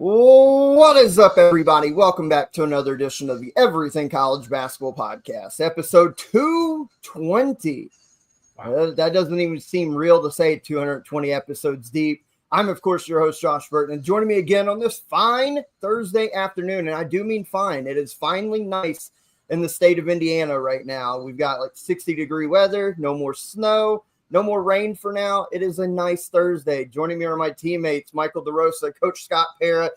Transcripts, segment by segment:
What is up, everybody? Welcome back to another edition of the Everything College Basketball Podcast, episode 220. Wow. That doesn't even seem real to say 220 episodes deep. I'm, of course, your host, Josh Burton, and joining me again on this fine Thursday afternoon, and I do mean fine. It is finally nice in the state of Indiana right now. We've got like 60-degree weather, no more snow. No more rain for now. It is a nice Thursday. Joining me are my teammates, Michael DeRosa, Coach Scott Para.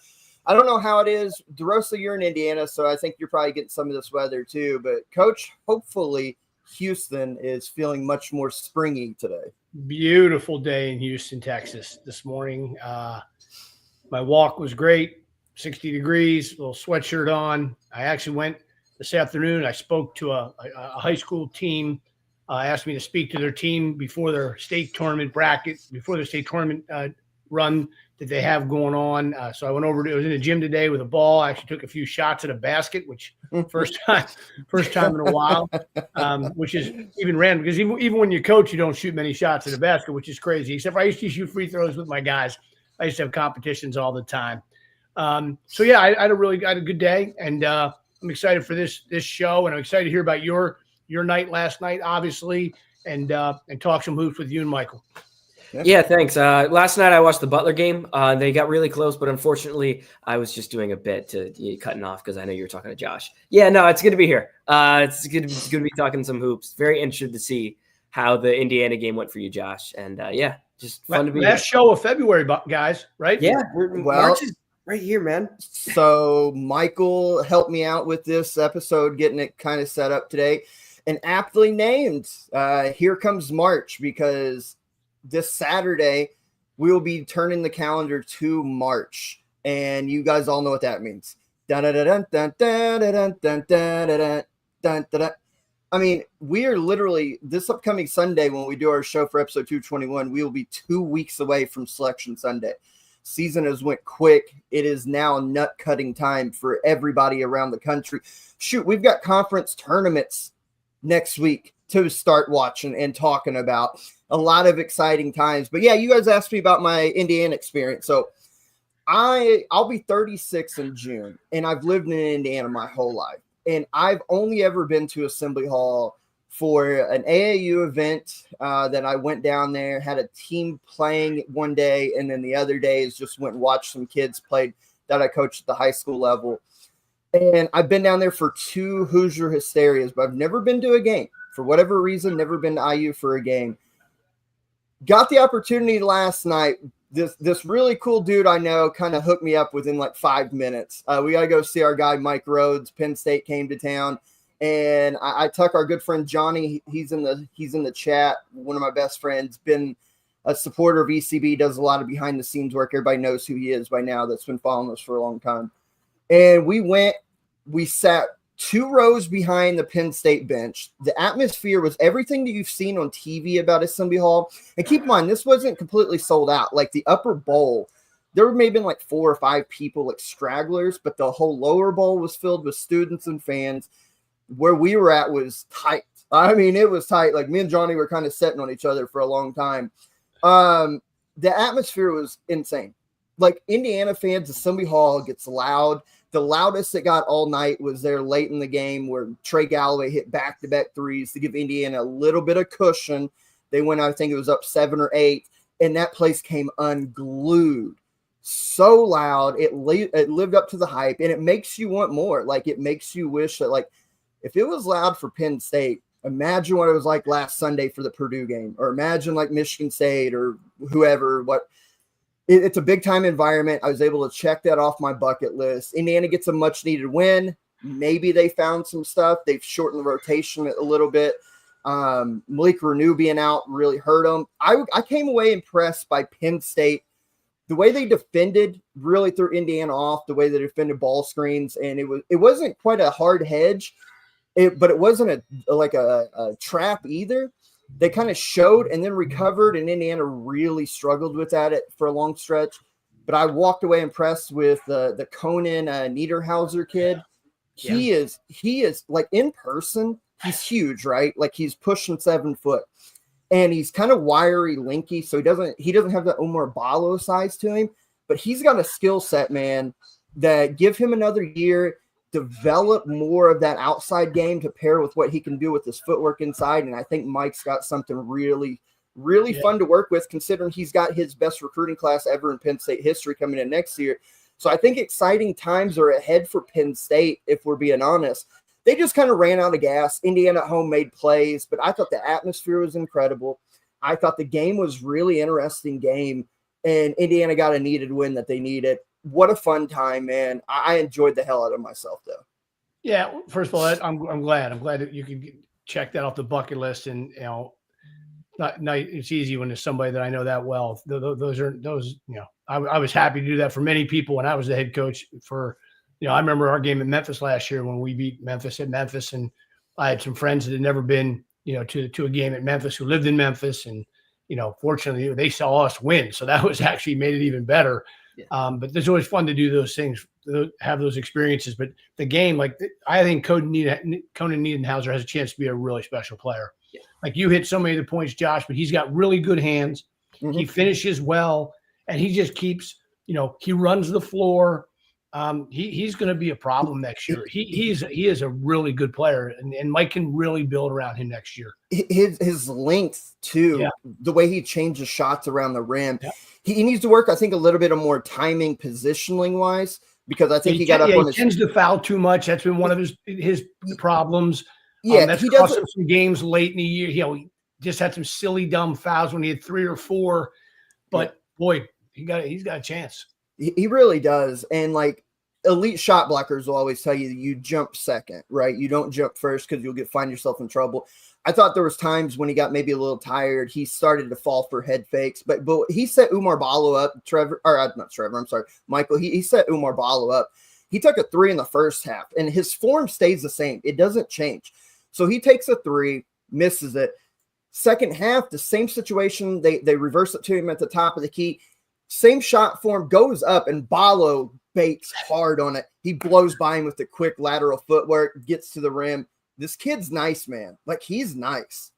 I don't know how it is. DeRosa, you're in Indiana, so I think you're probably getting some of this weather too. But, Coach, hopefully Houston is feeling much more springy today. Beautiful day in Houston, Texas this morning. My walk was great, 60 degrees, little sweatshirt on. I actually went this afternoon. I spoke to a high school team. Asked me to speak to their team before their state tournament run that they have going on. So I went over to, I was in the gym today with a ball. I actually took a few shots at a basket, which first time in a while, which is even random because even when you coach, you don't shoot many shots at a basket, which is crazy. Except for I used to shoot free throws with my guys. I used to have competitions all the time. So yeah, I had a good day, and I'm excited for this show, and I'm excited to hear about your night last night, obviously, and talk some hoops with you and Michael. Yeah, thanks. Last night I watched the Butler game. They got really close, but unfortunately I was just doing a bit to cutting off because I know you were talking to Josh. Yeah, no, it's good to be here. It's good to be talking some hoops. Very interested to see how the Indiana game went for you, Josh. And yeah, just fun to be last show of February, guys, right? Yeah, March is right here, man. So Michael helped me out with this episode, getting it kind of set up today. And aptly named, Here Comes March, because this Saturday we will be turning the calendar to March, and you guys all know what that means. I mean, we are literally this upcoming Sunday when we do our show for episode 221. We will be 2 weeks away from Selection Sunday. Season has went quick. It is now nut cutting time for everybody around the country. Shoot, we've got conference tournaments next week to start watching and talking about. A lot of exciting times. But yeah, you guys asked me about my Indiana experience. So I'll be 36 in June, and I've lived in Indiana my whole life. And I've only ever been to Assembly Hall for an AAU event that I went down there, had a team playing one day, and then the other days just went and watched some kids play that I coached at the high school level. And I've been down there for 2 Hoosier Hysterias, but I've never been to a game. For whatever reason, never been to IU for a game. Got the opportunity last night. This really cool dude I know kind of hooked me up within like 5 minutes. We got to go see our guy Mike Rhodes. Penn State came to town. And I took our good friend Johnny. He's in the chat. One of my best friends. Been a supporter of ECB. Does a lot of behind the scenes work. Everybody knows who he is by now. That's been following us for a long time. And we sat 2 rows behind the Penn State bench. The atmosphere was everything that you've seen on TV about Assembly Hall. And keep in mind, this wasn't completely sold out. Like the upper bowl, there may have been like 4 or 5 people, like stragglers, but the whole lower bowl was filled with students and fans. Where we were at was tight. I mean, it was tight. Like me and Johnny were kind of sitting on each other for a long time. The atmosphere was insane. Like Indiana fans, Assembly Hall gets loud. The loudest it got all night was there late in the game where Trey Galloway hit back-to-back threes to give Indiana a little bit of cushion. They went, I think it was up 7 or 8, and that place came unglued. So loud, it lived up to the hype, and it makes you want more. Like it makes you wish that, like, if it was loud for Penn State, imagine what it was like last Sunday for the Purdue game, or imagine like Michigan State or whoever. It's a big-time environment. I was able to check that off my bucket list. Indiana gets a much-needed win. Maybe they found some stuff. They've shortened the rotation a little bit. Malik Renew being out really hurt them. I came away impressed by Penn State. The way they defended really threw Indiana off, the way they defended ball screens, and it wasn't quite a hard hedge, but it wasn't a trap either. They kind of showed and then recovered, and Indiana really struggled with that for a long stretch. But I walked away impressed with the Conan Niederhauser kid. Yeah. He is like in person, he's huge, right? Like he's pushing 7 foot, and he's kind of wiry, linky, so he doesn't have the Omar Ballo size to him. but he's got a skill set, man, that give him another year, develop more of that outside game to pair with what he can do with his footwork inside. And I think Mike's got something really, really fun to work with, considering he's got his best recruiting class ever in Penn State history coming in next year. So I think exciting times are ahead for Penn State, if we're being honest. They just kind of ran out of gas. Indiana at home made plays, but I thought the atmosphere was incredible. I thought the game was really interesting game, and Indiana got a needed win that they needed. What a fun time, man. I enjoyed the hell out of myself, though. Yeah, first of all, I'm glad. I'm glad that you could check that off the bucket list. And, you know, not it's easy when there's somebody that I know that well. Those, you know, I was happy to do that for many people when I was the head coach for, you know, I remember our game in Memphis last year when we beat Memphis at Memphis, and I had some friends that had never been, you know, to a game at Memphis who lived in Memphis, and, you know, fortunately they saw us win, so that was actually made it even better. Yeah. But it's always fun to do those things, have those experiences. But the game, like, I think Conan Niedenhauser has a chance to be a really special player. Yeah. Like, you hit so many of the points, Josh, but he's got really good hands. Mm-hmm. He finishes well, and he just keeps, you know, he runs the floor. He's going to be a problem next year. He is a really good player, and Mike can really build around him next year. His length too, the way he changes shots around the rim, he needs to work, I think, a little bit of more timing, positioning wise, because I think he tends to foul too much. That's been one of his problems. Yeah, that's cost him some games late in the year. He just had some silly, dumb fouls when he had 3 or 4. But boy, he's got a chance. He really does. And like, elite shot blockers will always tell you jump second, right? You don't jump first because you'll find yourself in trouble. I thought there was times when he got maybe a little tired, he started to fall for head fakes, but he set Oumar Ballo up. Michael. He set Oumar Ballo up. He took a 3 in the first half, and his form stays the same. It doesn't change. So he takes a 3, misses it. Second half, the same situation. They reverse it to him at the top of the key. Same shot form, goes up, and Ballo baits hard on it. He blows by him with the quick lateral footwork, gets to the rim. This kid's nice, man. Like, he's nice.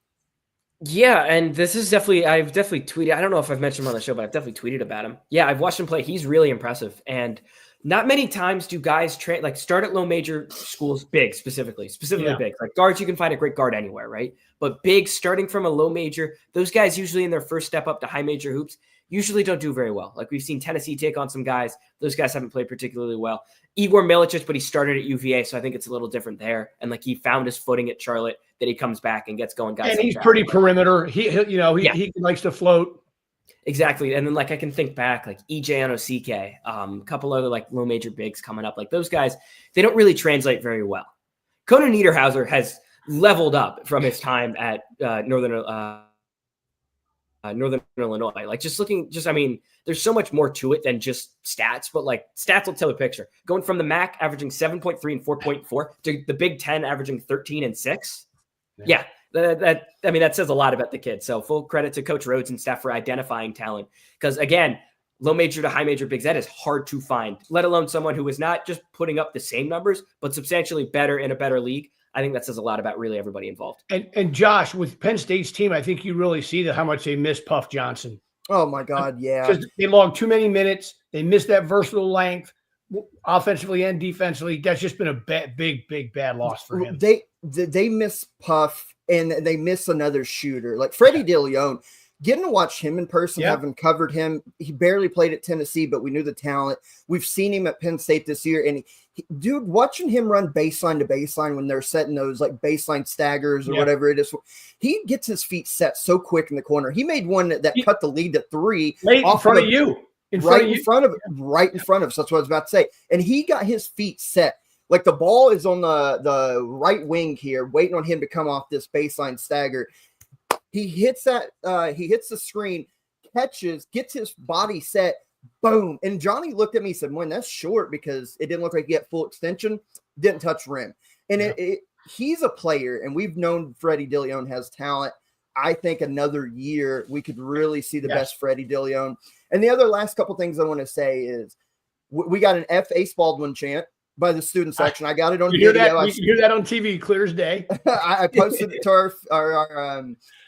Yeah, and this is I've definitely tweeted. I don't know if I've mentioned him on the show, but I've definitely tweeted about him. Yeah, I've watched him play. He's really impressive. And not many times do guys start at low major schools, big specifically big. Like, guards, you can find a great guard anywhere, right? But big, starting from a low major, those guys usually in their first step up to high major hoops usually don't do very well. Like, we've seen Tennessee take on some guys. Those guys haven't played particularly well. Igor Milicic, but he started at UVA, so I think it's a little different there. And like, he found his footing at Charlotte, that he comes back and gets going. Guys, and he's pretty perimeter. He likes to float. Exactly. And then, like, I can think back, like EJ Onosike, a couple other like low major bigs coming up. Like, those guys, they don't really translate very well. Conan Niederhauser has leveled up from his time at Northern Illinois. Like, I mean, there's so much more to it than just stats, but like, stats will tell the picture. Going from the MAC averaging 7.3 and 4.4 to the Big Ten averaging 13 and 6. Yeah. That says a lot about the kid. So full credit to Coach Rhodes and staff for identifying talent. Because again, low major to high major bigs, that is hard to find, let alone someone who is not just putting up the same numbers, but substantially better in a better league. I think that says a lot about really everybody involved. And Josh, with Penn State's team, I think you really see how much they miss Puff Johnson. Oh my God, yeah. Because they logged too many minutes. They missed that versatile length, offensively and defensively. That's just been a big bad loss for him. They miss Puff, and they miss another shooter like Freddie DeLeon. Getting to watch him in person, having covered him, he barely played at Tennessee, but we knew the talent. We've seen him at Penn State this year, and dude, watching him run baseline to baseline when they're setting those like baseline staggers or whatever it is, he gets his feet set so quick in the corner. He made one that cut the lead to 3 in front of you, right in front of. So that's what I was about to say. And he got his feet set. Like, the ball is on the right wing here, waiting on him to come off this baseline stagger. He hits that. He hits the screen, catches, gets his body set, boom. And Johnny looked at me and said, "Man, that's short," because it didn't look like he had full extension. Didn't touch rim. And he's a player, and we've known Freddie DeLeon has talent. I think another year we could really see the best Freddie DeLeon. And the other last couple things I want to say is we got an F. Ace Baldwin chant by the student section. I got it on video. You hear that on TV, clear as day. I posted it to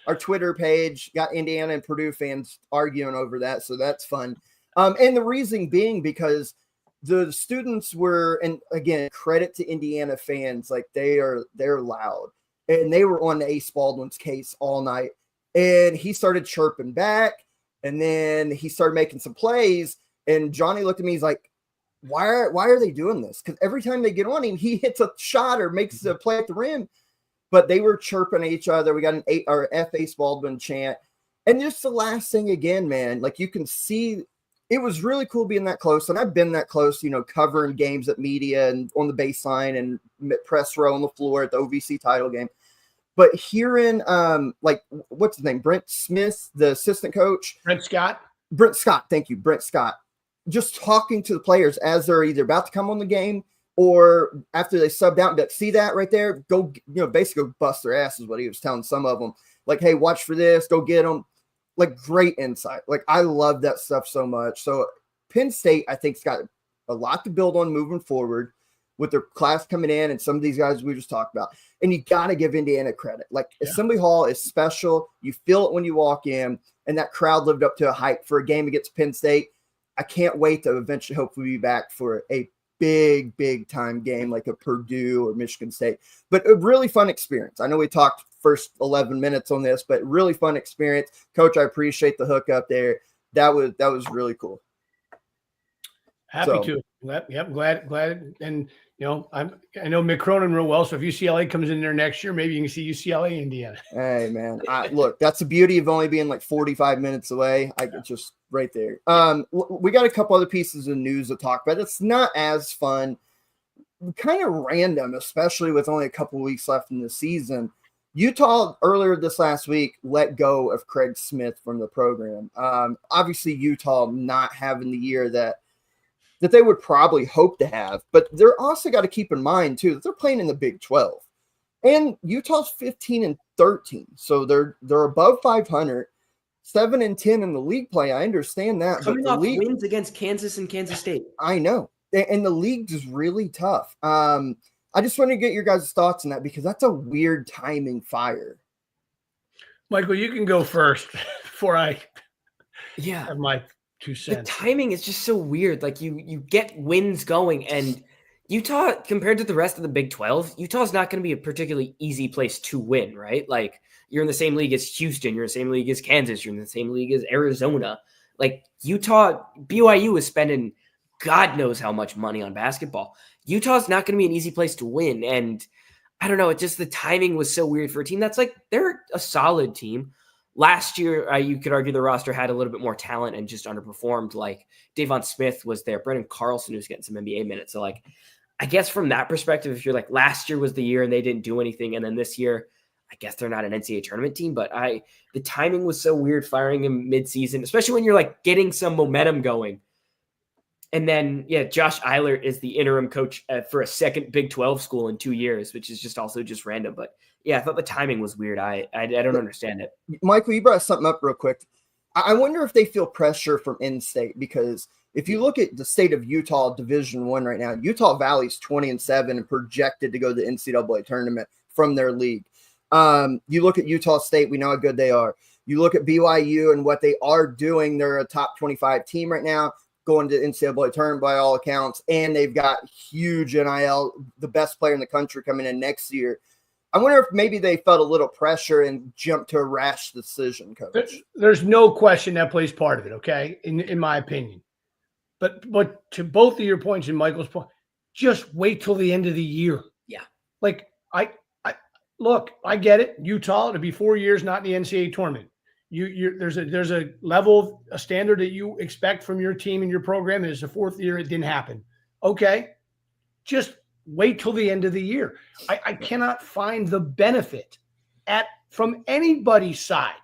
our Twitter page. Got Indiana and Purdue fans arguing over that, so that's fun. And the reason being because the students were, and again, credit to Indiana fans, like they're loud, and they were on Ace Baldwin's case all night. And he started chirping back, and then he started making some plays. And Johnny looked at me, he's like, why are they doing this? Because every time they get on him, he hits a shot or makes a play at the rim. But they were chirping at each other. We got an F. Ace Baldwin chant. And just the last thing again, man, like you can see, it was really cool being that close. And I've been that close, covering games at media and on the baseline and press row on the floor at the OVC title game. But hearing, what's his name? Brent Smith, the assistant coach. Brent Scott. Thank you. Brent Scott. Just talking to the players as they're either about to come on the game or after they subbed out and be like, see that right there? Go, basically go bust their ass is what he was telling some of them. Like, hey, watch for this. Go get them. Like, great insight. Like, I love that stuff so much. So Penn State, I think, has got a lot to build on moving forward with their class coming in and some of these guys we just talked about. And you got to give Indiana credit. Like, Assembly Hall is special. You feel it when you walk in, and that crowd lived up to a hype for a game against Penn State. I can't wait to eventually hopefully be back for a big time game like a Purdue or Michigan State. But a really fun experience. I know we talked first 11 minutes on this, but really fun experience. Coach, I appreciate the hookup there. That was really cool. Happy to. Yep, glad. And I know Mick Cronin real well. So if UCLA comes in there next year, maybe you can see UCLA, Indiana. Hey man, look, that's the beauty of only being like 45 minutes away. I could just right there. We got a couple other pieces of news to talk about. It's not as fun, kind of random, especially with only a couple of weeks left in the season. Utah earlier this last week let go of Craig Smith from the program. Obviously, Utah not having the year that they would probably hope to have, but they're also got to keep in mind too that they're playing in the Big 12, and Utah's 15-13, so they're above 500, 7-10 in the league play. I understand that, coming but off wins against Kansas and Kansas State. I know, and the league is really tough. I just want to get your guys' thoughts on that because that's a weird timing fire. Michael, you can go first before I have my 2 cents. The timing is just so weird. Like you get wins going, and Utah, compared to the rest of the Big 12, Utah's not going to be a particularly easy place to win, right? Like you're in the same league as Houston, you're in the same league as Kansas, you're in the same league as Arizona. Like Utah, BYU is spending God knows how much money on basketball. Utah's not going to be an easy place to win. And I don't know, it just the timing was so weird for a team that's like, they're a solid team. Last year, you could argue the roster had a little bit more talent and just underperformed. Like Davon Smith was there, Brendan Carlson was getting some NBA minutes. So like, I guess from that perspective, if you're like last year was the year and they didn't do anything, and then this year, I guess they're not an NCAA tournament team. But the timing was so weird firing him mid-season, especially when you're like getting some momentum going. And then, Josh Eilert is the interim coach for a second Big 12 school in 2 years, which is just also just random. But I thought the timing was weird. I don't understand it. Michael, you brought something up real quick. I wonder if they feel pressure from in-state, because if you look at the state of Utah Division I right now, Utah Valley's 20-7 and projected to go to the NCAA tournament from their league. You look at Utah State, we know how good they are. You look at BYU and what they are doing. They're a top 25 team right now, going to the NCAA tournament by all accounts, and they've got huge NIL, the best player in the country coming in next year. I wonder if maybe they felt a little pressure and jumped to a rash decision, Coach. There's no question that plays part of it, okay, in my opinion. But to both of your points and Michael's point, just wait till the end of the year. Yeah. Like, look, I get it. Utah, to be 4 years, not in the NCAA tournament. There's a level, a standard that you expect from your team and your program. And it's the 4th year, it didn't happen. Okay. Just wait till the end of the year. I cannot find the benefit from anybody's side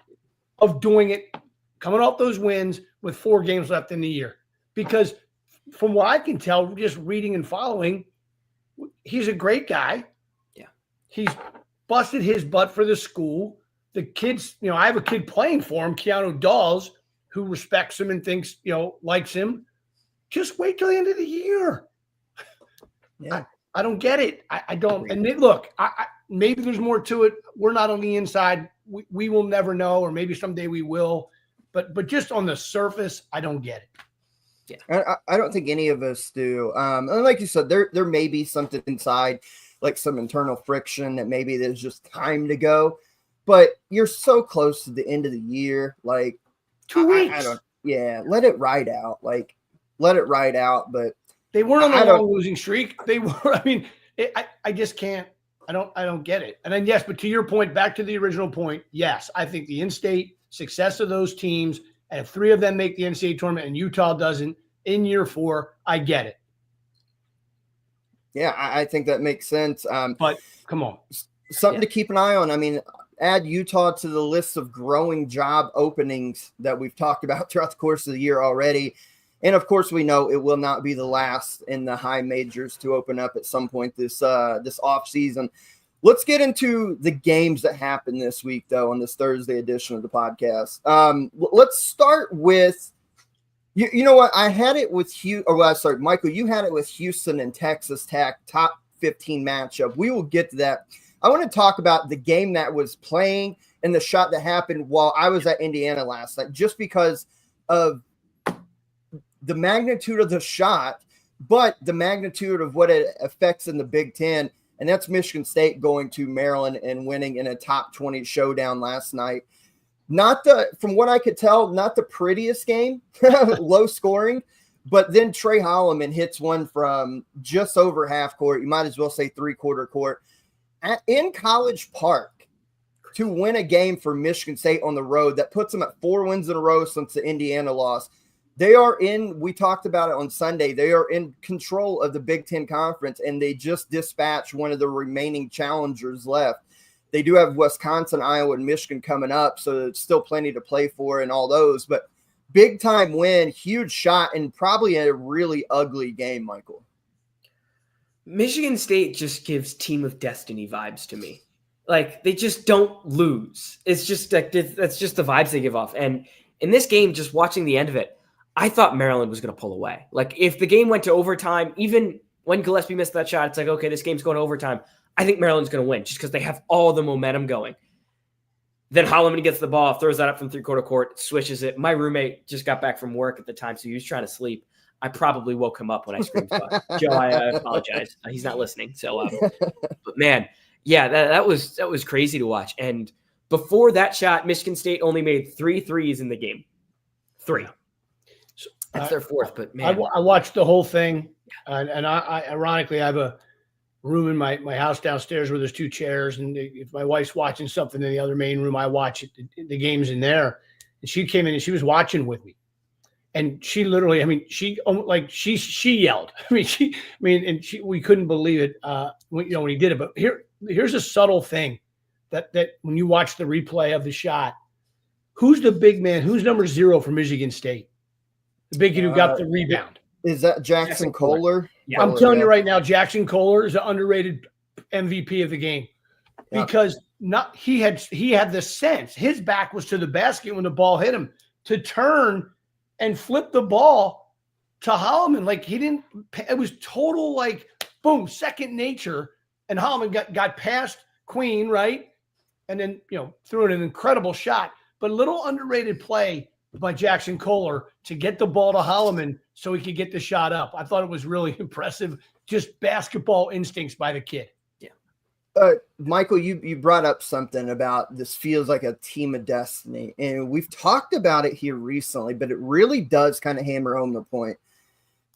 of doing it, coming off those wins with 4 games left in the year. Because from what I can tell, just reading and following, he's a great guy. Yeah. He's busted his butt for the school. The kids, I have a kid playing for him, Keanu Dawes, who respects him and thinks, likes him. Just wait till the end of the year. Yeah. I don't get it. I don't. And look, maybe there's more to it. We're not on the inside. We will never know, or maybe someday we will. But just on the surface, I don't get it. I don't think any of us do. And like you said, there may be something inside, like some internal friction that maybe there's just time to go. But you're so close to the end of the year. Like 2 weeks. I don't. Yeah, let it ride out. Like let it ride out. But they weren't on a long losing streak. They were. I mean, I just can't. I don't get it. And then yes, but to your point, back to the original point. Yes, I think the in-state success of those teams, and if 3 of them make the NCAA tournament and Utah doesn't in year 4, I get it. Yeah, I think that makes sense. But come on, something to keep an eye on. I mean, add Utah to the list of growing job openings that we've talked about throughout the course of the year already. And of course, we know it will not be the last in the high majors to open up at some point this off season. Let's get into the games that happened this week, though, on this Thursday edition of the podcast. Let's start with, you know what? I had it with Michael, you had it with Houston and Texas Tech, top 15 matchup. We will get to that. I want to talk about the game that was playing and the shot that happened while I was at Indiana last night, just because of the magnitude of the shot, but the magnitude of what it affects in the Big Ten. And that's Michigan State going to Maryland and winning in a top 20 showdown last night. From what I could tell, not the prettiest game, low scoring, but then Trey Holloman hits one from just over half court. You might as well say 3/4 court in College Park to win a game for Michigan State on the road that puts them at 4 wins in a row since the Indiana loss. We talked about it on Sunday, they are in control of the Big Ten Conference, and they just dispatched one of the remaining challengers left. They do have Wisconsin, Iowa, and Michigan coming up, so it's still plenty to play for and all those. But big-time win, huge shot, and probably a really ugly game, Michael. Michigan State just gives Team of Destiny vibes to me. Like, they just don't lose. It's just like that's just the vibes they give off. And in this game, just watching the end of it, I thought Maryland was going to pull away. Like, if the game went to overtime, even when Gillespie missed that shot, it's like, okay, this game's going to overtime. I think Maryland's going to win just because they have all the momentum going. Then Holloman gets the ball, throws that up from 3/4 court, swishes it. My roommate just got back from work at the time, so he was trying to sleep. I probably woke him up when I screamed. Joe, I apologize. He's not listening. So, but man, yeah, that was crazy to watch. And before that shot, Michigan State only made 3 threes in the game. 3. That's their 4th, but man, I watched the whole thing, and I ironically, I have a room in my house downstairs where there's 2 chairs, and if my wife's watching something in the other main room, I watch it. The game's in there, and she came in and she was watching with me, and she literally, I mean, she yelled. We couldn't believe it, when he did it. But here's a subtle thing that when you watch the replay of the shot, who's the big man? Who's number 0 for Michigan State? The big kid who got the rebound. Is that Jackson Kohler? Yeah, I'm telling you right now, Jackson Kohler is an underrated MVP of the game because he had the sense. His back was to the basket when the ball hit him to turn and flip the ball to Holloman. Like it was total like boom, second nature. And Holloman got past Queen, right? And then threw an incredible shot, but a little underrated play by Jackson Kohler to get the ball to Holloman so he could get the shot up. I thought it was really impressive. Just basketball instincts by the kid. Yeah. Michael, you brought up something about this feels like a team of destiny. And we've talked about it here recently, but it really does kind of hammer home the point.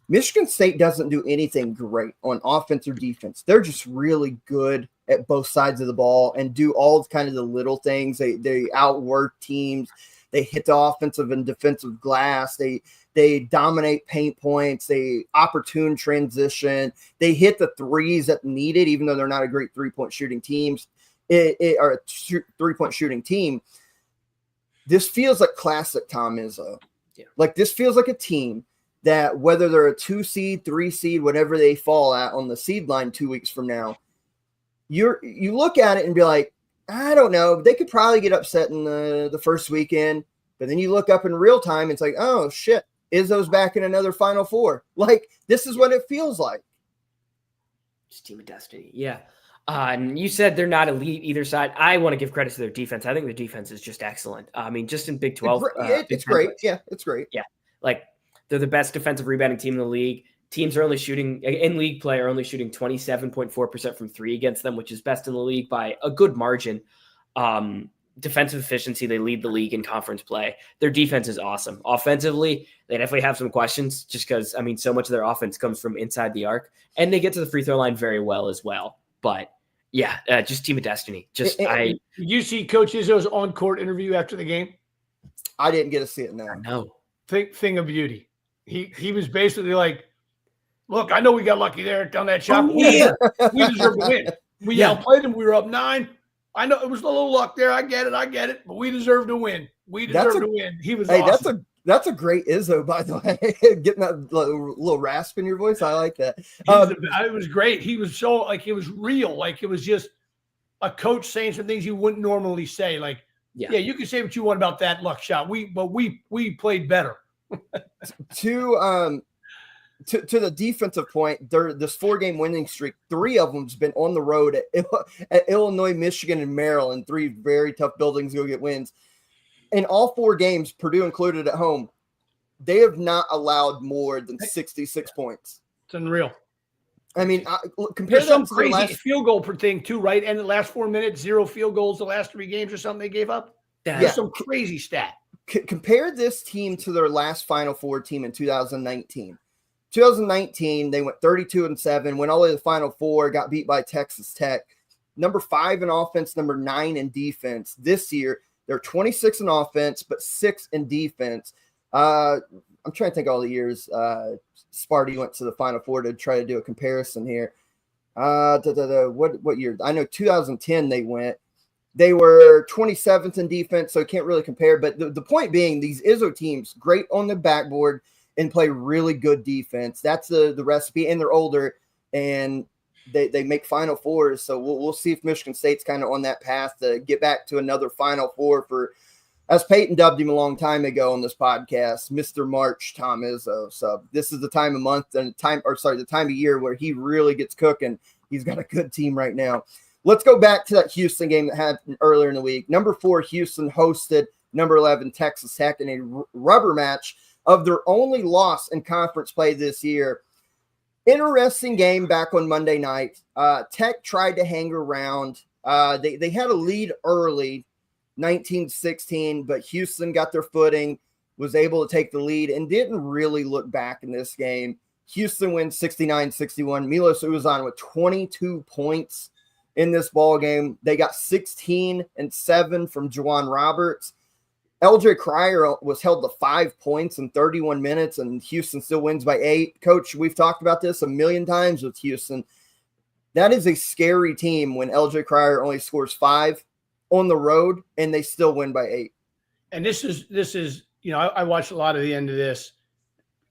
Michigan State doesn't do anything great on offense or defense. They're just really good at both sides of the ball and do all kind of the little things. They outwork teams. They hit the offensive and defensive glass. They dominate paint points. They opportune transition. They hit the threes that needed, even though they're not a great three-point shooting team. Three-point shooting team. This feels like classic Tom Izzo. Yeah. Like this feels like a team that whether they're a 2 seed, 3 seed, whatever they fall at on the seed line 2 weeks from now, you look at it and be like, I don't know. They could probably get upset in the first weekend, but then you look up in real time, it's like, oh shit, Izzo's back in another Final Four. Like this is what it feels like. It's team of destiny, yeah. And you said they're not elite either side. I want to give credit to their defense. I think the defense is just excellent. I mean, just in Big 12, it's great. Yeah, it's great. Yeah, like They're the best defensive rebounding team in the league. Teams are only shooting in league play are only shooting 27.4% from three against them, which is best in the league by a good margin. Defensive efficiency, they lead the league in conference play. Their defense is awesome. Offensively, they definitely have some questions just because, I mean, so much of their offense comes from inside the arc, and they get to the free throw line very well as well. But yeah, just team of destiny. Did you see Coach Izzo's on-court interview after the game? I didn't get to see it. No. Thing of beauty. He was basically like, look, I know we got lucky there on that shot. We deserve to win. We outplayed them. We were up 9. I know it was a little luck there. I get it. But we deserve to win. We deserve to win. He was awesome. That's a great Izzo, by the way. Getting that little rasp in your voice. I like that. It was great. He was so like, it was real. Like it was just a coach saying some things you wouldn't normally say. Like, yeah, you can say what you want about that luck shot. But we played better. To the defensive point, this 4-game winning streak, 3 of them's been on the road at Illinois, Michigan, and Maryland. 3 very tough buildings to go get wins. In all 4 games, Purdue included at home, they have not allowed more than 66 points. It's unreal. I mean, compare that some to crazy last field goal per thing too, right? And the last 4 minutes, 0 field goals the last 3 games or something they gave up. That's some crazy stat. Compare this team to their last Final Four team in 2019. 2019, they went 32-7, went all the way to the Final Four, got beat by Texas Tech. Number 5 in offense, number 9 in defense. This year, they're 26 in offense, but 6 in defense. I'm trying to think all the years Sparty went to the Final Four to try to do a comparison here. What year? I know 2010 they went. They were 27th in defense, so can't really compare. But the point being, these Izzo teams, great on the backboard, and play really good defense. That's the recipe, and they're older, and they make Final Fours. So we'll see if Michigan State's kind of on that path to get back to another Final Four for, as Peyton dubbed him a long time ago on this podcast, Mr. March Tom Izzo. So this is the time of month and the time of year where he really gets cooking. He's got a good team right now. Let's go back to that Houston game that happened earlier in the week. Number 4, Houston hosted number 11, Texas Tech, in a rubber match of their only loss in conference play this year. Interesting game back on Monday night. Tech tried to hang around. They had a lead early, 19-16, but Houston got their footing, was able to take the lead, and didn't really look back in this game. Houston wins 69-61. Milos Uzan with 22 points in this ball game. They got 16 and 7 from Juwan Roberts. LJ Cryer was held to 5 points in 31 minutes, and Houston still wins by 8. Coach, we've talked about this a million times with Houston. That is a scary team when LJ Cryer only scores 5 on the road, and they still win by 8. And this is I watched a lot of the end of this.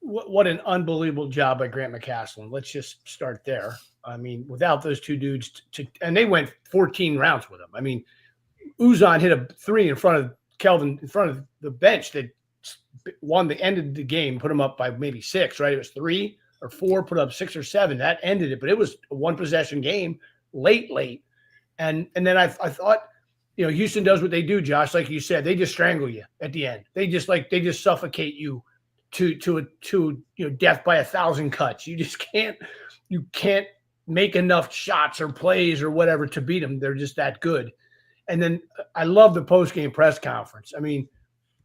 What an unbelievable job by Grant McCasland. Let's just start there. I mean, without those 2 dudes, and they went 14 rounds with them. I mean, Uzan hit a 3 in front of Kelvin, in front of the bench that won the end of the game, put him up by maybe 6, right? It was 3 or 4, put up 6 or 7. That ended it, but it was a 1-possession game late. And then I thought, Houston does what they do, Josh, like you said, they just strangle you at the end. They just suffocate you to death by 1,000 cuts. You can't make enough shots or plays or whatever to beat them. They're just that good. And then I love the post-game press conference. I mean,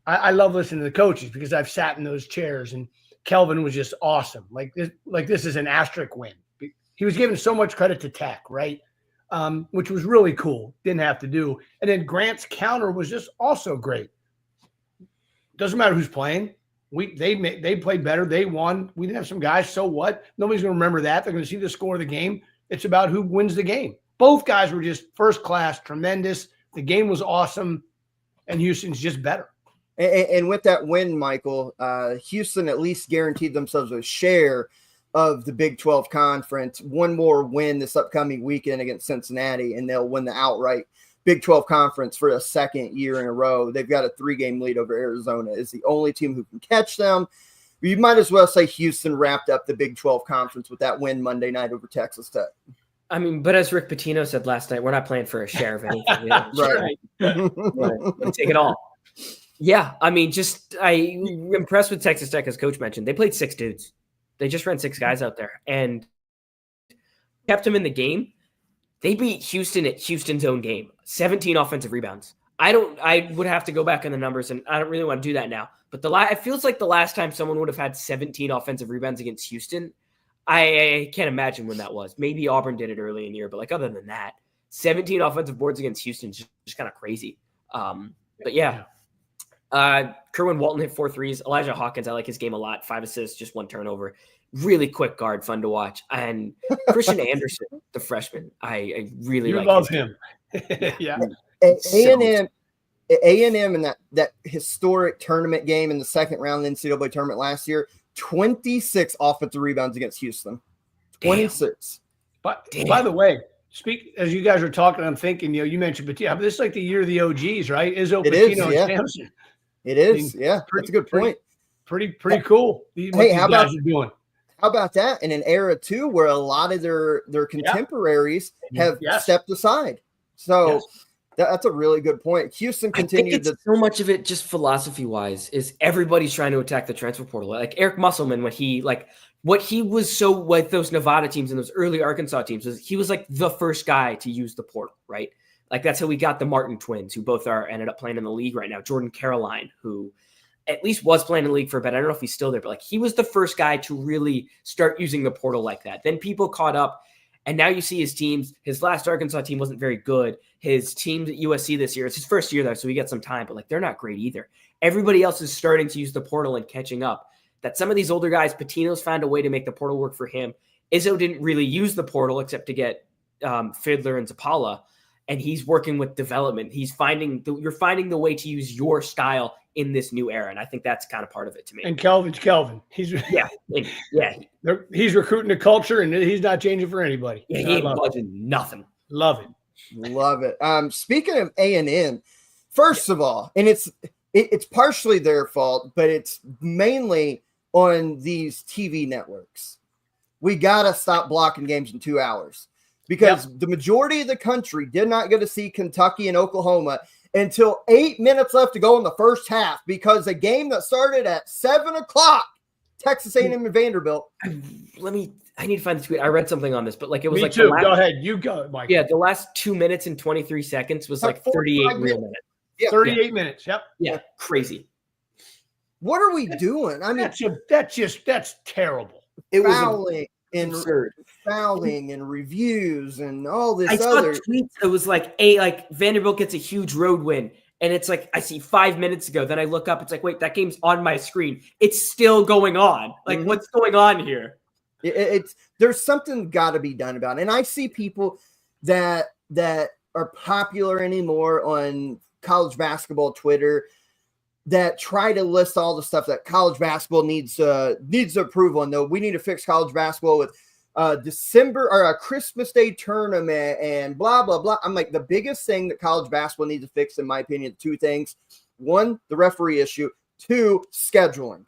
I love listening to the coaches because I've sat in those chairs, and Kelvin was just awesome. Like this is an asterisk win. He was giving so much credit to Tech, right? Which was really cool. Didn't have to do. And then Grant's counter was just also great. Doesn't matter who's playing. They played better. They won. We didn't have some guys. So what? Nobody's going to remember that. They're going to see the score of the game. It's about who wins the game. Both guys were just first class, tremendous. The game was awesome, and Houston's just better. And with that win, Michael, Houston at least guaranteed themselves a share of the Big 12 Conference. One more win this upcoming weekend against Cincinnati, and they'll win the outright Big 12 Conference for a second year in a row. They've got a 3-game lead over Arizona. It's the only team who can catch them. You might as well say Houston wrapped up the Big 12 Conference with that win Monday night over Texas Tech. I mean, but as Rick Pitino said last night, we're not playing for a share of anything. Right. We'll take it all. Yeah, I mean, I'm impressed with Texas Tech, as Coach mentioned. They played 6 dudes. They just ran 6 guys out there and kept them in the game. They beat Houston at Houston's own game, 17 offensive rebounds. I would have to go back on the numbers, and I don't really want to do that now. But it feels like the last time someone would have had 17 offensive rebounds against Houston, I can't imagine when that was. Maybe Auburn did it early in the year, but like other than that, 17 offensive boards against Houston is just kind of crazy. But yeah. Kerwin Walton hit 4 threes. Elijah Hawkins, I like his game a lot. 5 assists, just 1 turnover. Really quick guard, fun to watch. And Christian Anderson, the freshman, I really like. Love him. Yeah. A&M in that historic tournament game in the second round of the NCAA tournament last year, 26 offensive rebounds against Houston. 26. But by the way, as you guys are talking, I'm thinking, you mentioned Patino, but this is like the year of the OGs, right? Izzo, Patino, and Sampson. It is, that's a good point. Pretty cool. How about that in an era too where a lot of their contemporaries have stepped aside? So that's a really good point. Houston continued. So much of it, just philosophy wise, is everybody's trying to attack the transfer portal. Like Eric Musselman, what he was so with those Nevada teams and those early Arkansas teams was he was like the first guy to use the portal, right? Like that's how we got the Martin twins, who both ended up playing in the league right now. Jordan Caroline, who at least was playing in the league for a bit. I don't know if he's still there, but like he was the first guy to really start using the portal like that. Then people caught up, and now you see his teams. His last Arkansas team wasn't very good. His teams at USC this year, it's his first year there, so he got some time, but like they're not great either. Everybody else is starting to use the portal and catching up. That some of these older guys, Patino's found a way to make the portal work for him. Izzo didn't really use the portal except to get Fiddler and Zapala. And he's working with development. You're finding the way to use your style in this new era, and I think that's kind of part of it to me. And Kelvin's Kelvin. He's recruiting the culture, and he's not changing for anybody. Yeah, he ain't budging nothing. Love it. Speaking of A&M, first of all, and it's partially their fault, but it's mainly on these TV networks. We gotta stop blocking games in 2 hours. Because the majority of the country did not get to see Kentucky and Oklahoma until 8 minutes left to go in the first half, because a game that started at 7:00, Texas A&M and Vanderbilt. I need to find the tweet. I read something on this, but like it was Me too. Go ahead. You go, Mike. Yeah, the last 2 minutes and 23 seconds was like 38 real minutes. Yeah. 38 minutes. Yep. Yeah, crazy. What are we doing? I mean, that's terrible. It was absurd. Fouling and reviews and all this other tweets. It was like Vanderbilt gets a huge road win, and it's like I see 5 minutes ago. Then I look up. It's like, wait, that game's on my screen. It's still going on. Like, what's going on here? There's something got to be done about it. And I see people that are popular anymore on college basketball Twitter that try to list all the stuff that college basketball needs to improve on. Though we need to fix college basketball with December or a Christmas Day tournament and blah, blah, blah. I'm like, the biggest thing that college basketball needs to fix, in my opinion, 2 things. 1, the referee issue. 2, scheduling.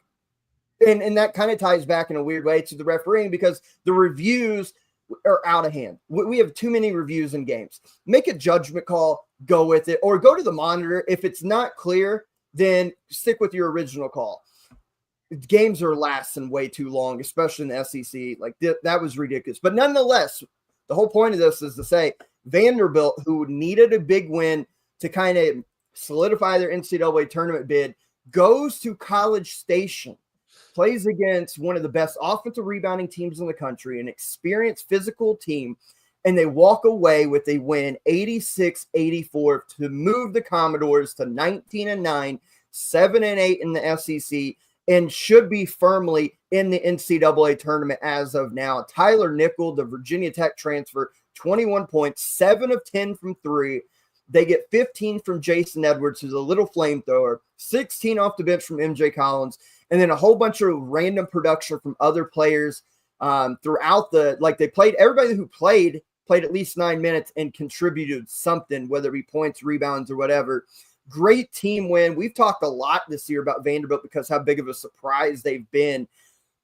And that kind of ties back in a weird way to the refereeing, because the reviews are out of hand. We have too many reviews in games. Make a judgment call, go with it, or go to the monitor. If it's not clear, then stick with your original call. Games are lasting way too long, especially in the SEC. Like that was ridiculous. But nonetheless, the whole point of this is to say Vanderbilt, who needed a big win to kind of solidify their NCAA tournament bid, goes to College Station, plays against one of the best offensive rebounding teams in the country, an experienced physical team, and they walk away with a win 86-84 to move the Commodores to 19-9, 7-8 in the SEC, and should be firmly in the NCAA tournament as of now. Tyler Nickel, the Virginia Tech transfer, 21 points, 7 of 10 from 3. They get 15 from Jason Edwards, who's a little flamethrower, 16 off the bench from MJ Collins, and then a whole bunch of random production from other players throughout they played. Everybody who played at least 9 minutes and contributed something, whether it be points, rebounds, or whatever. Great team win. We've talked a lot this year about Vanderbilt because how big of a surprise they've been.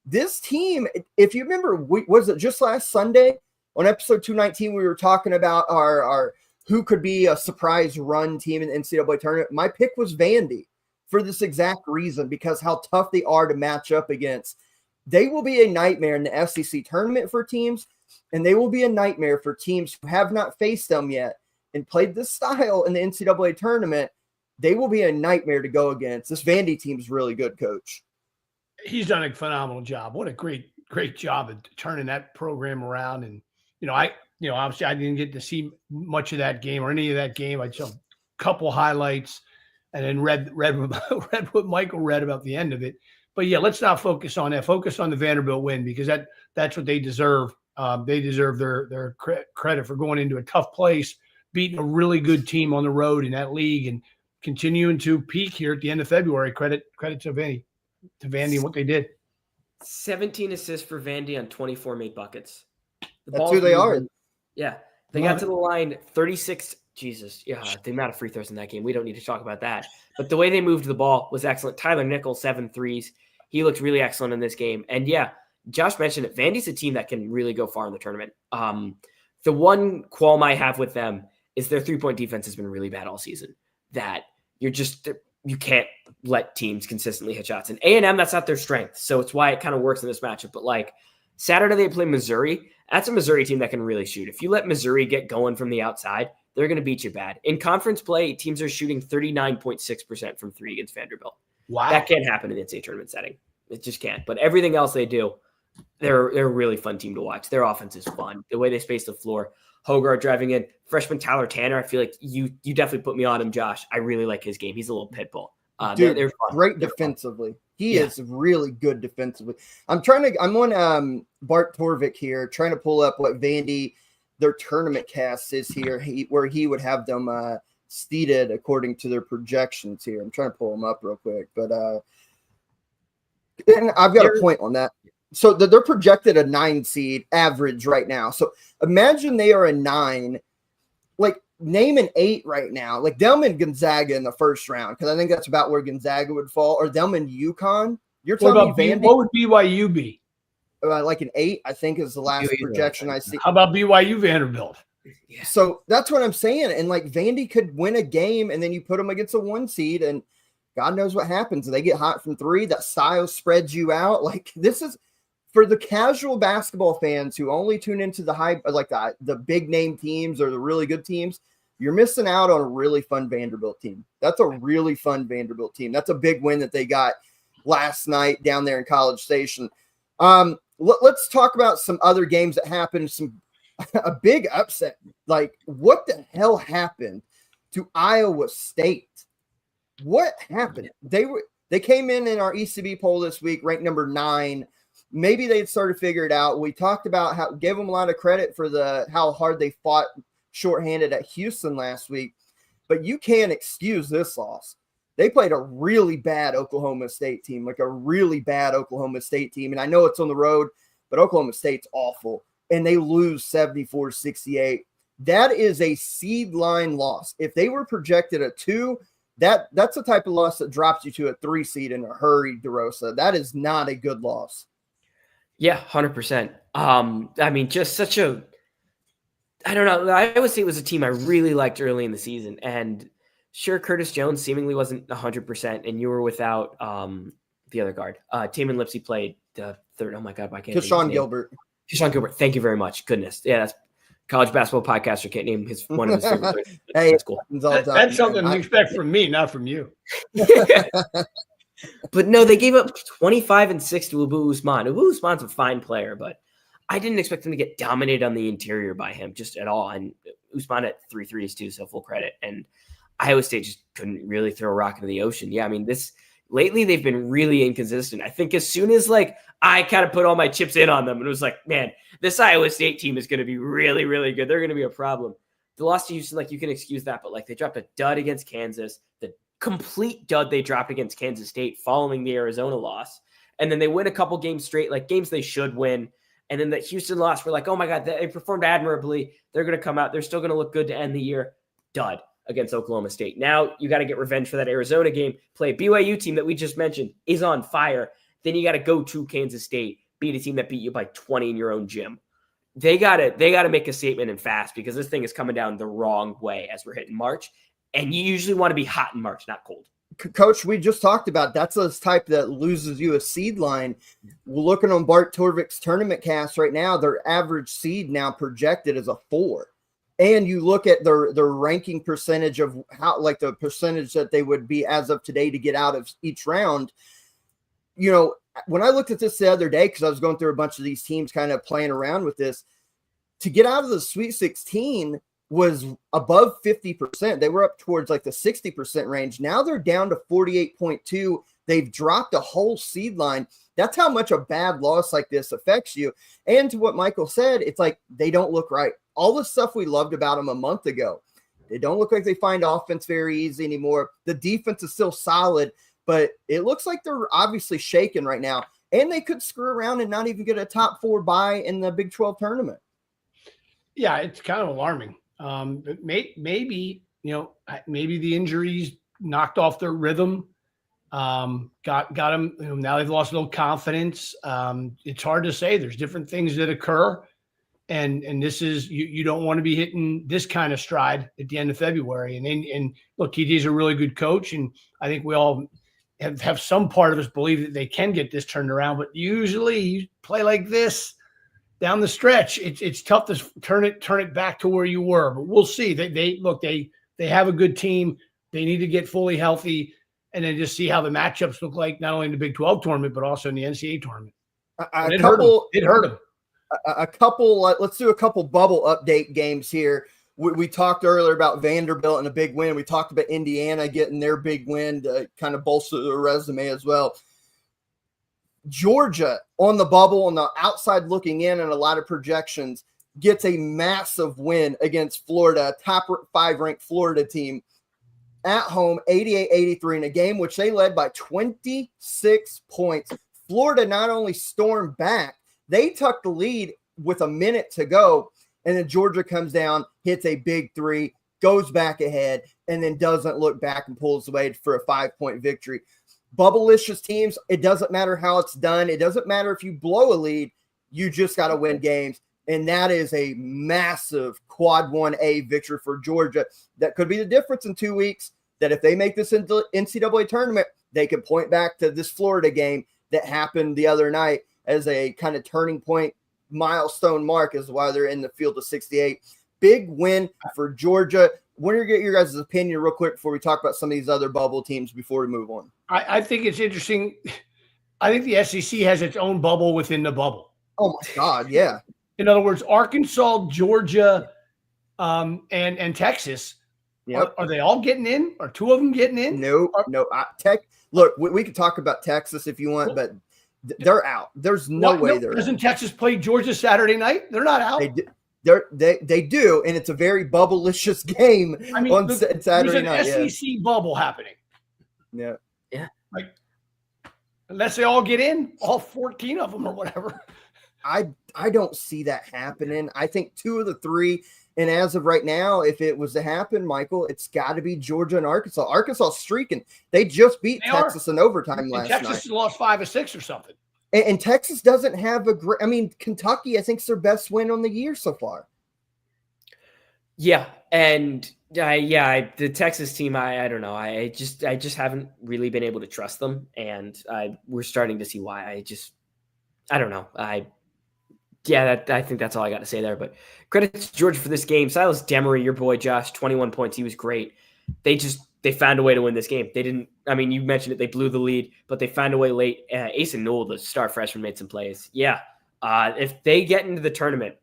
This team, if you remember, was it just last Sunday on episode 219, we were talking about our who could be a surprise run team in the NCAA tournament. My pick was Vandy. for this exact reason, because how tough they are to match up against. They will be a nightmare in the FCC tournament for teams, and they will be a nightmare for teams who have not faced them yet and played this style in the NCAA tournament. They will be a nightmare to go against. This Vandy team's really good, Coach. He's done a phenomenal job. What a great job of turning that program around. And, obviously I didn't get to see much of that game or any of that game. I saw a couple highlights and then read what Michael read about the end of it. But yeah, let's not focus on that. Focus on the Vanderbilt win, because that's what they deserve. They deserve their credit for going into a tough place, beating a really good team on the road in that league, and continuing to peak here at the end of February. Credit to Vandy and what they did. 17 assists for Vandy on 24 made buckets. That's who they are. Yeah. They got to the line 36. Jesus. Yeah. The amount of free throws in that game. We don't need to talk about that. But the way they moved the ball was excellent. Tyler Nichols, 7 threes. He looked really excellent in this game. And yeah, Josh mentioned it. Vandy's a team that can really go far in the tournament. The one qualm I have with them is their 3-point defense has been really bad all season. That you can't let teams consistently hit shots. And A&M, that's not their strength. So it's why it kind of works in this matchup. But like Saturday, they play Missouri. That's a Missouri team that can really shoot. If you let Missouri get going from the outside, they're going to beat you bad. In conference play, teams are shooting 39.6% from 3 against Vanderbilt. Wow. That can't happen in the NCAA tournament setting. It just can't. But everything else they do, they're a really fun team to watch. Their offense is fun. The way they space the floor. Hogarth driving in. Freshman Tyler Tanner, I feel like you definitely put me on him, Josh. I really like his game. He's a little pit bull. Dude, they're great defensively. He is really good defensively. I'm on Bart Torvik here, trying to pull up what Vandy, their tournament cast is here, where he would have them seated according to their projections here. I'm trying to pull them up real quick, but and I've got a point on that. So they're projected a 9 seed average right now. So imagine they are a 9. Like, name an 8 right now. Like, them and Gonzaga in the first round, because I think that's about where Gonzaga would fall. Or them and UConn. You're telling me Vandy? What would BYU be? Like an 8, I think, is the last projection I see. How about BYU Vanderbilt? Yeah. So that's what I'm saying. And like, Vandy could win a game, and then you put them against a 1 seed, and God knows what happens. They get hot from 3. That style spreads you out. Like, this is for the casual basketball fans who only tune into the hype, like the big name teams or the really good teams. You're missing out on a really fun Vanderbilt team. That's a really fun Vanderbilt team. That's a big win that they got last night down there in College Station. Let's talk about some other games that happened. A big upset. Like, what the hell happened to Iowa State? What happened? They came in our ECB poll this week, ranked number 9. Maybe they'd started to figure it out. We talked about gave them a lot of credit for how hard they fought shorthanded at Houston last week, but you can't excuse this loss. They played a really bad Oklahoma State team, and I know it's on the road, but Oklahoma State's awful, and they lose 74-68. That is a seed line loss. If they were projected a 2, that's the type of loss that drops you to a 3 seed in a hurry, DeRosa. That is not a good loss. Yeah, 100%. I mean, just such a – I don't know. Iowa State was a team I really liked early in the season. And sure, Curtis Jones seemingly wasn't 100%, and you were without the other guard. Taman Lipsey played the third. Oh, my God. Why can't I Keshawn Gilbert. Keshawn Gilbert. Thank you very much. Goodness. Yeah, that's college basketball podcaster can't name one of his favorite. Hey, that's cool. That's something you expect from me, not from you. But no, they gave up 25 and 6 to Abu Usman. Abu Usman's a fine player, but I didn't expect them to get dominated on the interior by him just at all. And Usman at 3 threes too, so full credit. And Iowa State just couldn't really throw a rock into the ocean. Yeah, I mean, lately they've been really inconsistent. I think as soon as I kind of put all my chips in on them, and it was like, man, this Iowa State team is going to be really, really good. They're going to be a problem. The loss to Houston, you can excuse that, but they dropped a dud against Kansas, the complete dud they dropped against Kansas State following the Arizona loss. And then they win a couple games straight, games they should win. And then the Houston loss, we're like, oh my God, they performed admirably. They're going to come out. They're still going to look good to end the year. Dud against Oklahoma State. Now you got to get revenge for that Arizona game. Play a BYU team that we just mentioned is on fire. Then you got to go to Kansas State, beat a team that beat you by 20 in your own gym. They got to make a statement and fast, because this thing is coming down the wrong way as we're hitting March. And you usually want to be hot in March, not cold. Coach, we just talked about that's a type that loses you a seed line. We're looking on Bart Torvik's tournament cast right now. Their average seed now projected is a 4. And you look at their ranking percentage of how, like the percentage that they would be as of today to get out of each round. You know, when I looked at this the other day, because I was going through a bunch of these teams kind of playing around with this, to get out of the Sweet 16 was above 50%. They were up towards like the 60% range. Now they're down to 48.2. They've dropped a whole seed line. That's how much a bad loss like this affects you. And to what Michael said, it's like they don't look right. All the stuff we loved about them a month ago, they don't look like they find offense very easy anymore. The defense is still solid, but it looks like they're obviously shaken right now. And they could screw around and not even get a top 4 bye in the Big 12 tournament. Yeah, it's kind of alarming. But maybe the injuries knocked off their rhythm. Got them. Now they've lost a little confidence. It's hard to say. There's different things that occur, and this is you don't want to be hitting this kind of stride at the end of February. And look, TJ's a really good coach, and I think we all have some part of us believe that they can get this turned around. But usually, you play like this down the stretch, it's tough to turn it back to where you were. But we'll see. They have a good team. They need to get fully healthy, and then just see how the matchups look like, not only in the Big 12 tournament, but also in the NCAA tournament. It hurt them. Let's do a couple bubble update games here. We talked earlier about Vanderbilt and a big win. We talked about Indiana getting their big win to kind of bolster their resume as well. Georgia on the bubble, on the outside looking in, and a lot of projections, gets a massive win against Florida, a top 5 ranked Florida team at home, 88-83 in a game which they led by 26 points. Florida not only stormed back, they tucked the lead with a minute to go, and then Georgia comes down, hits a big 3, goes back ahead, and then doesn't look back and pulls away for a 5-point victory. Bubblicious teams, it doesn't matter how it's done. It doesn't matter if you blow a lead. You just got to win games. And that is a massive quad 1A victory for Georgia. That could be the difference in 2 weeks, that if they make this into NCAA tournament, they can point back to this Florida game that happened the other night as a kind of turning point milestone mark as why they're in the field of 68. Big win for Georgia. Want to get your guys' opinion real quick before we talk about some of these other bubble teams before we move on. I think it's interesting. I think the SEC has its own bubble within the bubble. Oh, my God, yeah. In other words, Arkansas, Georgia, and Texas, yep. Are they all getting in? Are 2 of them getting in? No. Look, we could talk about Texas if you want, but they're out. There's no way they're Doesn't Texas play Georgia Saturday night? They're not out. They do, and it's a very bubblicious game on Saturday night. There's an SEC bubble happening. Yeah. Like, unless they all get in, all 14 of them or whatever. I don't see that happening. I think 2 of the 3, and as of right now, if it was to happen, Michael, it's got to be Georgia and Arkansas. Arkansas streaking. They just beat Texas in overtime last night. Texas lost 5 or 6 or something. And Texas doesn't have a great – I mean, Kentucky, I think, is their best win on the year so far. Yeah, and the Texas team, I don't know. I just haven't really been able to trust them, and we're starting to see why. I don't know. I think that's all I got to say there. But credit to Georgia for this game. Silas Demery, your boy Josh, 21 points. He was great. They found a way to win this game. They didn't. I mean, you mentioned it. They blew the lead, but they found a way late. Asen Newell, the star freshman, made some plays. Yeah, if they get into the tournament,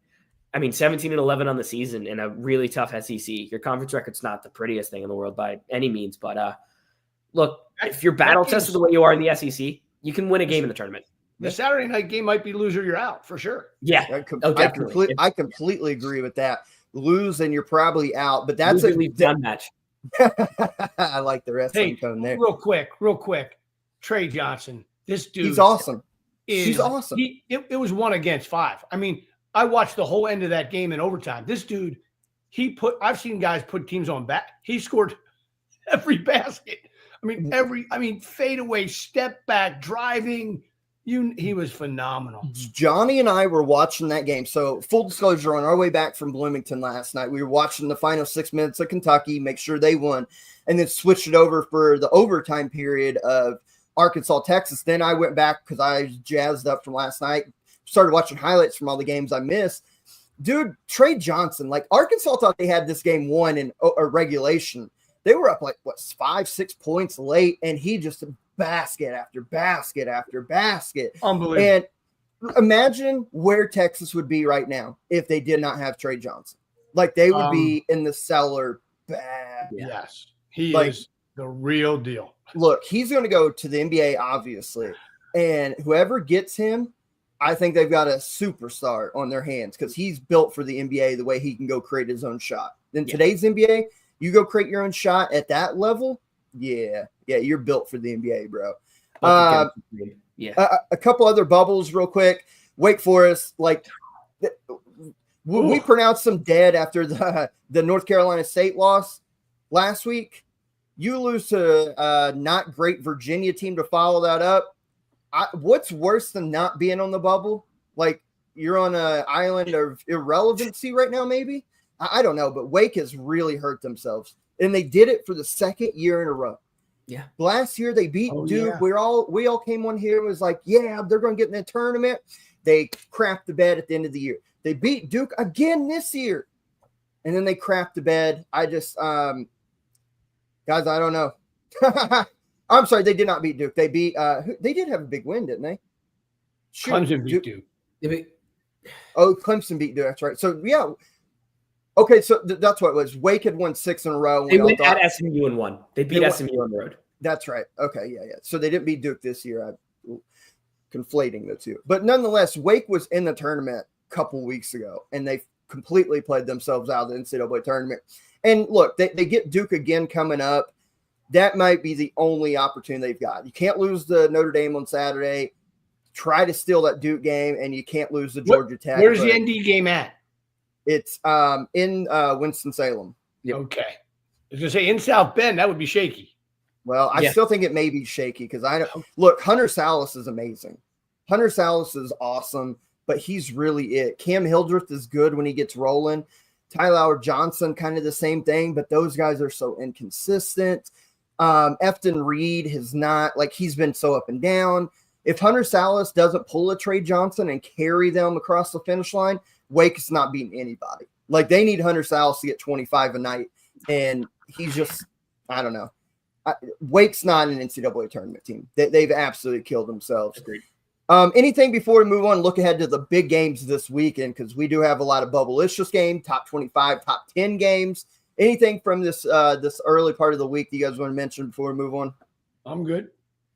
I mean, 17-11 on the season in a really tough SEC. Your conference record's not the prettiest thing in the world by any means, but look, if you're battle tested the way you are in the SEC, you can win a game in the tournament. The Saturday night game might be loser, you're out for sure. Yeah, I completely agree with that. Lose and you're probably out, but that's a fun match. I like the wrestling tone there. Real quick. Trey Johnson, this dude. He's awesome. He's awesome. It was 1 against 5. I mean, I watched the whole end of that game in overtime. This dude, I've seen guys put teams on back. He scored every basket. I mean, fadeaway, step back, driving. He was phenomenal. Johnny and I were watching that game. So full disclosure, on our way back from Bloomington last night, we were watching the final 6 minutes of Kentucky, make sure they won, and then switched it over for the overtime period of Arkansas, Texas. Then I went back because I was jazzed up from last night, started watching highlights from all the games I missed. Dude, Trey Johnson, like Arkansas thought they had this game won in a regulation. They were up 5-6 points late, and he just basket after basket after basket. Unbelievable. And imagine where Texas would be right now if they did not have Trey Johnson. Like they would be in the cellar bad. Yes. He is the real deal. Look, he's going to go to the NBA, obviously. And whoever gets him, I think they've got a superstar on their hands because he's built for the NBA the way he can go create his own shot. In today's NBA, you go create your own shot at that level. Yeah, you're built for the NBA, bro. A couple other bubbles real quick. Wake Forest, we pronounced them dead after the North Carolina State loss last week. You lose to a not great Virginia team to follow that up. What's worse than not being on the bubble? Like you're on an island of irrelevancy right now, maybe? I don't know, but Wake has really hurt themselves. And they did it for the second year in a row. Yeah. Last year they beat Duke. Yeah. We all came on here and was like, yeah, they're going to get in the tournament. They crapped the bed at the end of the year. They beat Duke again this year. And then they crapped the bed. I just guys, I don't know. I'm sorry, they did not beat Duke. They beat they did have a big win, didn't they? Clemson beat Duke. Clemson beat Duke, that's right. So yeah. Okay, so that's what it was. Wake had won 6 in a row. They went at SMU and won. They beat SMU on the road. That's right. Okay, yeah. So they didn't beat Duke this year. I'm conflating the two. But nonetheless, Wake was in the tournament a couple weeks ago, and they completely played themselves out of the NCAA tournament. And look, they get Duke again coming up. That might be the only opportunity they've got. You can't lose the Notre Dame on Saturday. Try to steal that Duke game, and you can't lose the Georgia Tech. Where's the ND game at? It's in Winston-Salem. Yep. Okay. I was going to say in South Bend, that would be shaky. Well, I still think it may be shaky because look, Hunter Salas is amazing. Hunter Salas is awesome, but he's really it. Cam Hildreth is good when he gets rolling. Tyler Johnson, kind of the same thing, but those guys are so inconsistent. Efton Reed has not, he's been so up and down. If Hunter Salas doesn't pull a Trey Johnson and carry them across the finish line, Wake is not beating anybody. They need Hunter Salas to get 25 a night, and he's just, I don't know. Wake's not an NCAA tournament team. They've absolutely killed themselves. Agreed. Anything before we move on, look ahead to the big games this weekend because we do have a lot of bubble-licious game, top 25, top 10 games. Anything from this early part of the week that you guys want to mention before we move on? I'm good.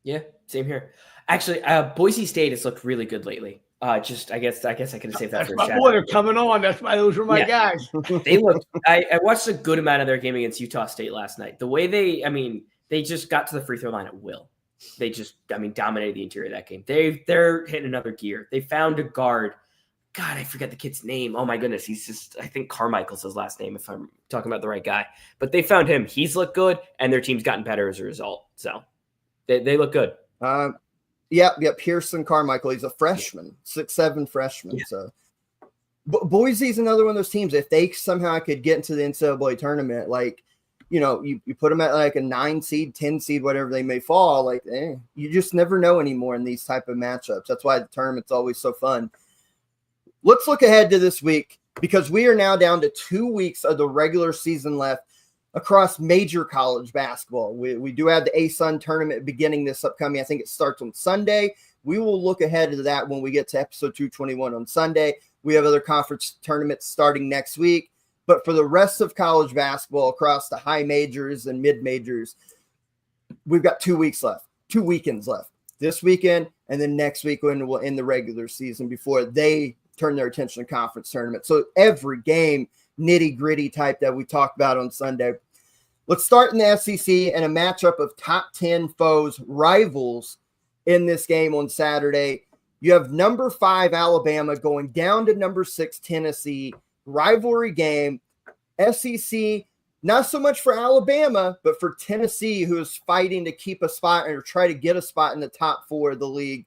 Yeah, same here. Actually, Boise State has looked really good lately. I guess I could have saved that for a my boy. They're coming on. That's why those were my guys. They looked. I watched a good amount of their game against Utah State last night. The way they just got to the free throw line at will. They just, dominated the interior of that game. They're hitting another gear. They found a guard. God, I forget the kid's name. Oh my goodness, he's just. I think Carmichael's his last name. If I'm talking about the right guy, but they found him. He's looked good, and their team's gotten better as a result. So they look good. Yeah, Pearson Carmichael. He's a freshman, 6'7" freshman. Yeah. So, Boise's another one of those teams. If they somehow could get into the NCAA tournament, you put them at a 9 seed, 10 seed, whatever they may fall. You just never know anymore in these type of matchups. That's why the tournament's always so fun. Let's look ahead to this week because we are now down to 2 weeks of the regular season left across major college basketball. We do have the ASUN tournament beginning this upcoming. I think it starts on Sunday. We will look ahead to that when we get to episode 221 on Sunday. We have other conference tournaments starting next week. But for the rest of college basketball across the high majors and mid majors, we've got 2 weeks left, 2 weekends left. This weekend and then next week when we'll end the regular season before they turn their attention to conference tournament. So every game, nitty-gritty type that we talked about on Sunday. Let's start in the SEC and a matchup of top 10 foes, rivals in this game on Saturday. You have number 5 Alabama going down to number 6 Tennessee. Rivalry game. SEC, not so much for Alabama, but for Tennessee, who is fighting to keep a spot or try to get a spot in the top 4 of the league.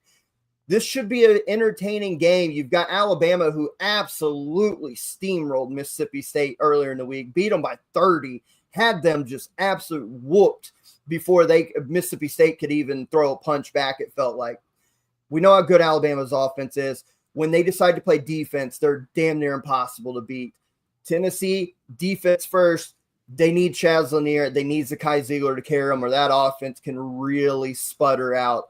This should be an entertaining game. You've got Alabama, who absolutely steamrolled Mississippi State earlier in the week, beat them by 30, had them just absolutely whooped before Mississippi State could even throw a punch back, it felt like. We know how good Alabama's offense is. When they decide to play defense, they're damn near impossible to beat. Tennessee, defense first. They need Chaz Lanier. They need Zakai Ziegler to carry them, or that offense can really sputter out.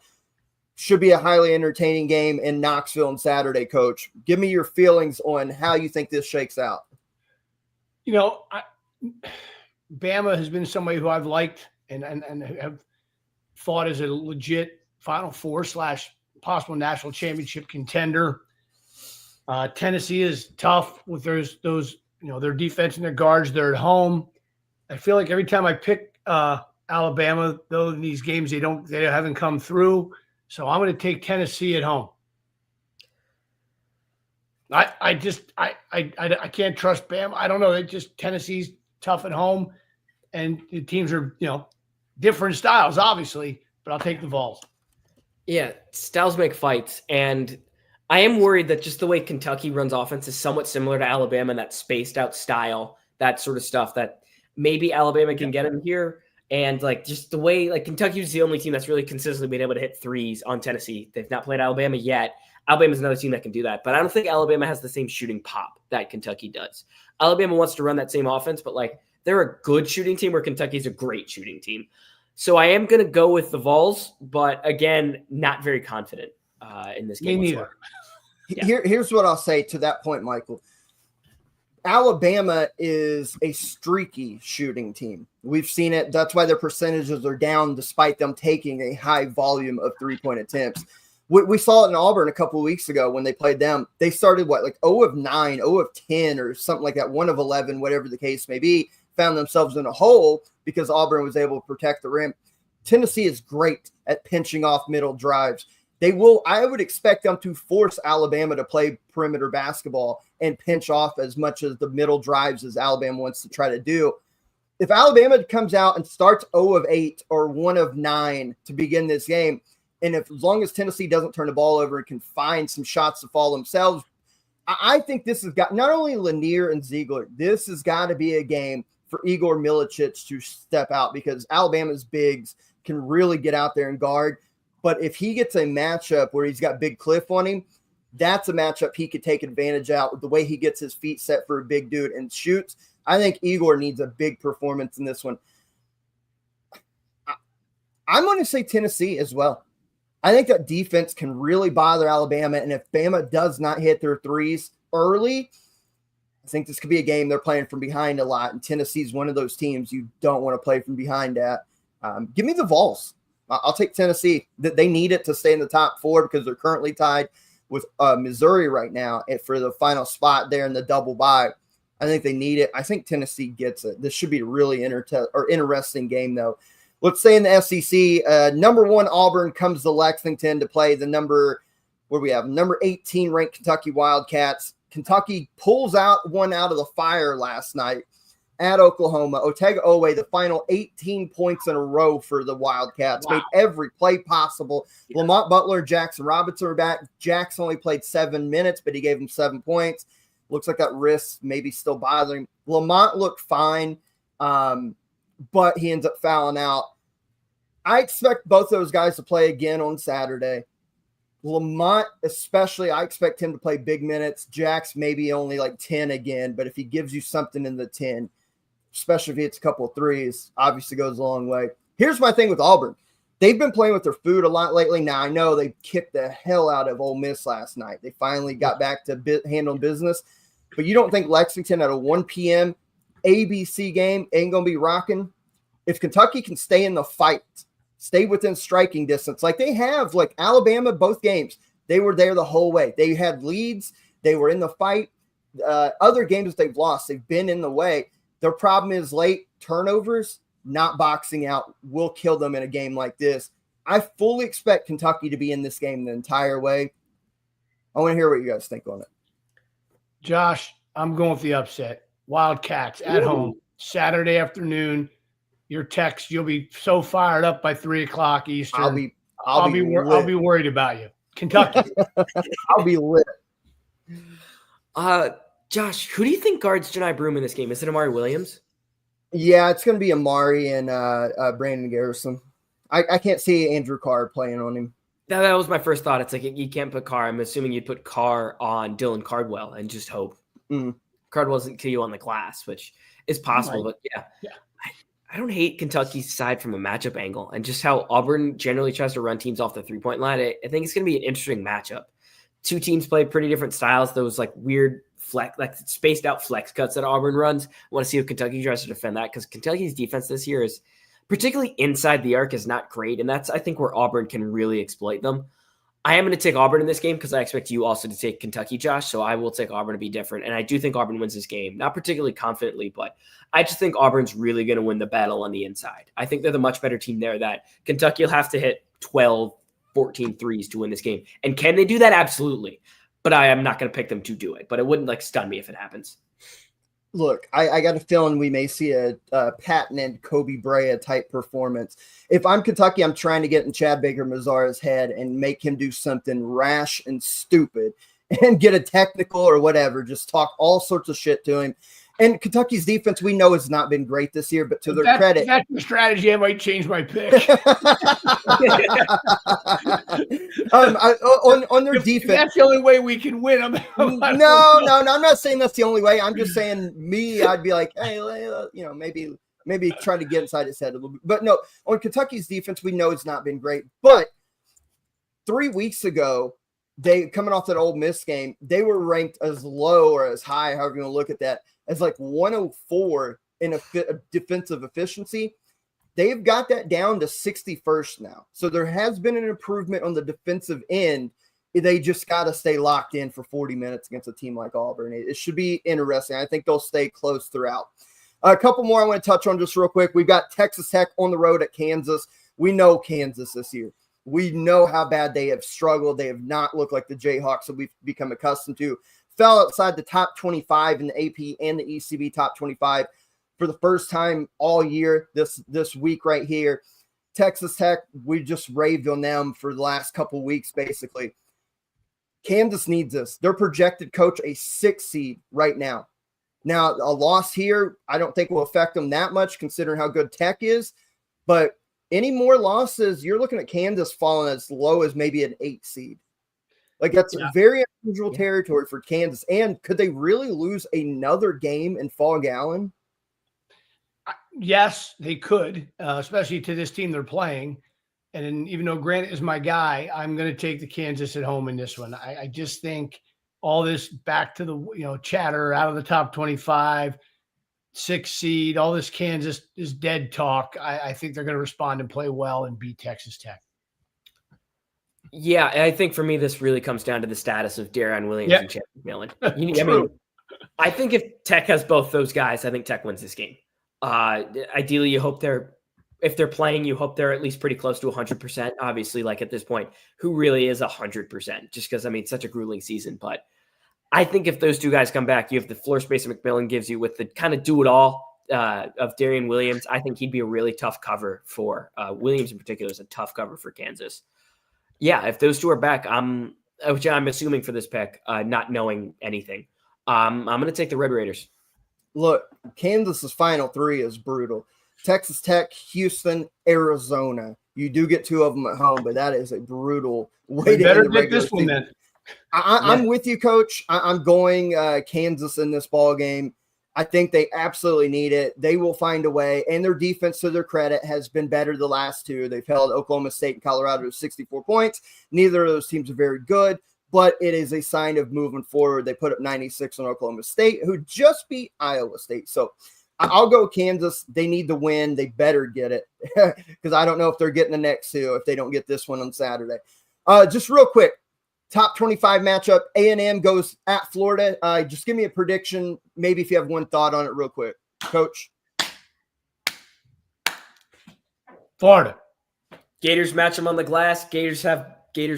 Should be a highly entertaining game in Knoxville on Saturday, Coach. Give me your feelings on how you think this shakes out. You know, Bama has been somebody who I've liked and have thought is a legit Final Four / possible national championship contender. Tennessee is tough with those their defense and their guards. They're at home. I feel like every time I pick Alabama, though, in these games they haven't come through. So I'm going to take Tennessee at home. I can't trust Bama. I don't know. Tennessee's tough at home, and the teams are different styles, obviously. But I'll take the Vols. Yeah, styles make fights, and I am worried that just the way Kentucky runs offense is somewhat similar to Alabama, and that spaced out style, that sort of stuff that maybe Alabama can get them here. And just the way Kentucky's the only team that's really consistently been able to hit threes on Tennessee. They've not played Alabama yet. Alabama's another team that can do that, but I don't think Alabama has the same shooting pop that Kentucky does. Alabama wants to run that same offense, but they're a good shooting team where Kentucky's a great shooting team. So I am going to go with the Vols, but again, not very confident in this game. Me neither. Here's what I'll say to that point, Michael. Alabama is a streaky shooting team. We've seen it. That's why their percentages are down despite them taking a high volume of three-point attempts. We saw it in Auburn a couple of weeks ago when they played them. They started 0 of 9, 0 of 10 or something like that, 1 of 11, whatever the case may be, found themselves in a hole because Auburn was able to protect the rim. Tennessee is great at pinching off middle drives. I would expect them to force Alabama to play perimeter basketball and pinch off as much as the middle drives as Alabama wants to try to do. If Alabama comes out and starts 0 of 8 or 1 of 9 to begin this game, and as long as Tennessee doesn't turn the ball over and can find some shots to fall themselves, I think this has got not only Lanier and Ziegler, this has got to be a game for Igor Milicic to step out because Alabama's bigs can really get out there and guard. But if he gets a matchup where he's got Big Cliff on him, that's a matchup he could take advantage out with the way he gets his feet set for a big dude and shoots. I think Igor needs a big performance in this one. I'm going to say Tennessee as well. I think that defense can really bother Alabama, and if Bama does not hit their threes early, I think this could be a game they're playing from behind a lot, and Tennessee's one of those teams you don't want to play from behind at. Give me the Vols. I'll take Tennessee. They need it to stay in the top 4 because they're currently tied with Missouri right now for the final spot there in the double bye. I think they need it. I think Tennessee gets it. This should be a really interesting game, though. Let's stay in the SEC. Number 1 Auburn comes to Lexington to play the number 18 ranked Kentucky Wildcats. Kentucky pulls one out of the fire last night at Oklahoma. Otega-Oweh, the final 18 points in a row for the Wildcats. Wow. Made every play possible. Yeah. Lamont Butler and Jackson Robinson are back. Jackson only played 7 minutes, but he gave him 7 points. Looks like that wrist maybe still bothering him. Lamont looked fine, but he ends up fouling out. I expect both those guys to play again on Saturday. Lamont, especially, I expect him to play big minutes. Jax maybe only 10 again, but if he gives you something in the 10, especially if he hits a couple of threes, obviously goes a long way. Here's my thing with Auburn. They've been playing with their food a lot lately. Now, I know they kicked the hell out of Ole Miss last night. They finally got back to handling business. But you don't think Lexington at a 1 p.m. ABC game ain't going to be rocking? If Kentucky can stay in the fight, stay within striking distance, like they have, Alabama, both games, they were there the whole way. They had leads. They were in the fight. Other games they've lost, they've been in the way. Their problem is late turnovers, not boxing out will kill them in a game like this. I fully expect Kentucky to be in this game the entire way. I want to hear what you guys think on it. Josh, I'm going with the upset. Wildcats at home, Saturday afternoon. Your text, you'll be so fired up by 3:00 Eastern. I'll be worried about you. Kentucky. I'll be lit. Josh, who do you think guards Johni Broome in this game? Is it Amari Williams? Yeah, it's going to be Amari and Brandon Garrison. I can't see Andrew Carr playing on him. That was my first thought. It's like you can't put Carr. I'm assuming you'd put Carr on Dylan Cardwell and just hope. Cardwell doesn't kill you on the glass, which is possible. But yeah. I don't hate Kentucky's side from a matchup angle and just how Auburn generally tries to run teams off the three-point line. I think it's going to be an interesting matchup. Two teams play pretty different styles. Those like weird flex, like spaced out flex cuts that Auburn runs. I want to see if Kentucky tries to defend that because Kentucky's defense this year is particularly inside the arc is not great. And that's, I think, where Auburn can really exploit them. I am going to take Auburn in this game because I expect you also to take Kentucky, Josh. So I will take Auburn to be different. And I do think Auburn wins this game, not particularly confidently, but I just think Auburn's really going to win the battle on the inside. I think they're the much better team there that Kentucky will have to hit 12, 14 threes to win this game. And can they do that? Absolutely. But I am not going to pick them to do it. But it wouldn't like stun me if it happens. Look, I got a feeling we may see a patented Kobe Bryant type performance. If I'm Kentucky, I'm trying to get in Chad Baker-Mazara's head and make him do something rash and stupid and get a technical or whatever. Just talk all sorts of shit to him. And Kentucky's defense, we know, has not been great this year, but to their credit. If that's the strategy, I might change my pick. On their defense. If that's the only way we can win. No, I'm not saying that's the only way. I'm just saying I'd be like, hey, maybe try to get inside his head a little bit. But no, on Kentucky's defense, we know it's not been great. But 3 weeks ago, they coming off that Ole Miss game, they were ranked as low or as high, however you want to look at that, as like 104 in a defensive efficiency. They've got that down to 61st now. So there has been an improvement on the defensive end. They just got to stay locked in for 40 minutes against a team like Auburn. It should be interesting. I think they'll stay close throughout. A couple more I want to touch on just real quick. We've got Texas Tech on the road at Kansas. We know Kansas this year. We know how bad they have struggled. They have not looked like the Jayhawks that we've become accustomed to. Fell outside the top 25 in the AP and the ECB top 25 for the first time all year this week right here. Texas Tech, we just raved on them for the last couple weeks, basically. Kansas needs this. Their projected coach, a 6 seed right now. Now, a loss here, I don't think will affect them that much considering how good Tech is. But any more losses, you're looking at Kansas falling as low as maybe an 8 seed. Like, that's very unusual territory for Kansas. And could they really lose another game in Fog Allen? Yes, they could, especially to this team they're playing. And even though Grant is my guy, I'm going to take the Kansas at home in this one. I just think all this back to the chatter out of the top 25, 6 seed, all this Kansas is dead talk. I think they're going to respond and play well and beat Texas Tech. Yeah, I think for me, this really comes down to the status of Deron Williams and Chad McMillan. I think if Tech has both those guys, I think Tech wins this game. Ideally, you hope if they're playing, you hope they're at least pretty close to 100%. Obviously, like at this point, who really is 100%? Just because, it's such a grueling season. But I think if those two guys come back, you have the floor space that McMillan gives you with the kind of do-it-all of Deron Williams. I think he'd be a really tough cover for Williams in particular is a tough cover for Kansas. Yeah, if those two are back, which I'm assuming for this pick, not knowing anything, I'm going to take the Red Raiders. Look, Kansas's final 3 is brutal. Texas Tech, Houston, Arizona. You do get 2 of them at home, but that is a brutal way to end the regular season. Then. I'm with you, Coach. I'm going Kansas in this ball game. I think they absolutely need it. They will find a way, and their defense, to their credit, has been better the last 2. They've held Oklahoma State and Colorado to 64 points. Neither of those teams are very good, but it is a sign of moving forward. They put up 96 on Oklahoma State, who just beat Iowa State. So I'll go Kansas. They need to win. They better get it because I don't know if they're getting the next 2 if they don't get this one on Saturday. Just real quick. Top 25 matchup, A&M goes at Florida. Just give me a prediction, maybe if you have one thought on it real quick. Coach? Florida. Gators match them on the glass. Gators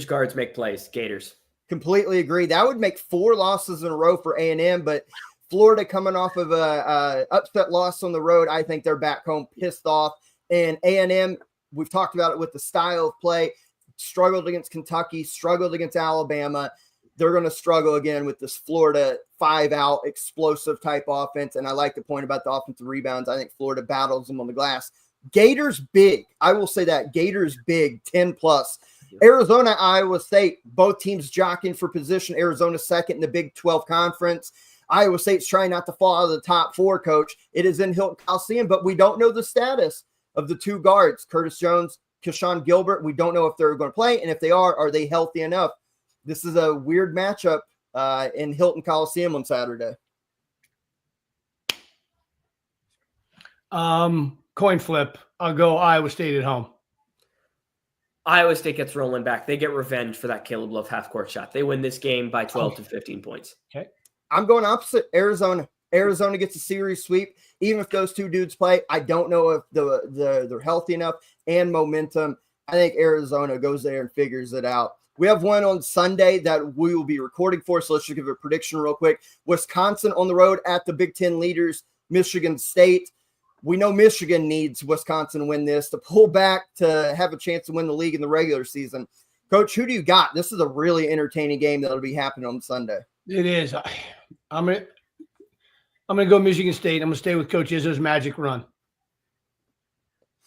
guards make plays. Gators. Completely agree. That would make 4 losses in a row for A&M, but Florida coming off of a upset loss on the road, I think they're back home pissed off. And A&M, we've talked about it with the style of play. struggled against Kentucky, struggled against Alabama. They're going to struggle again with this Florida 5-out explosive type offense. And I like the point about the offensive rebounds. I think Florida battles them on the glass. Gators big. I will say that. Gators big, 10+. Arizona, Iowa State, both teams jockeying for position. Arizona second in the Big 12 conference. Iowa State's trying not to fall out of the top 4, coach. It is in Hilton Coliseum, but we don't know the status of the 2 guards, Curtis Jones, Keshawn Gilbert. We don't know if they're going to play, and if they are they healthy enough? This is a weird matchup in Hilton Coliseum on Saturday. Coin flip. I'll go Iowa State at home. Iowa State gets rolling back. They get revenge for that Caleb Love half-court shot. They win this game by 12 to 15 points. Okay. I'm going opposite. Arizona. Arizona gets a series sweep. Even if those 2 dudes play, I don't know if they're healthy enough and momentum. I think Arizona goes there and figures it out. We have one on Sunday that we will be recording for, so let's just give a prediction real quick. Wisconsin on the road at the Big Ten leaders, Michigan State. We know Michigan needs Wisconsin to win this to pull back to have a chance to win the league in the regular season. Coach, who do you got? This is a really entertaining game that'll be happening on Sunday. It is. I'm gonna go Michigan State. I'm gonna stay with Coach Izzo's magic run.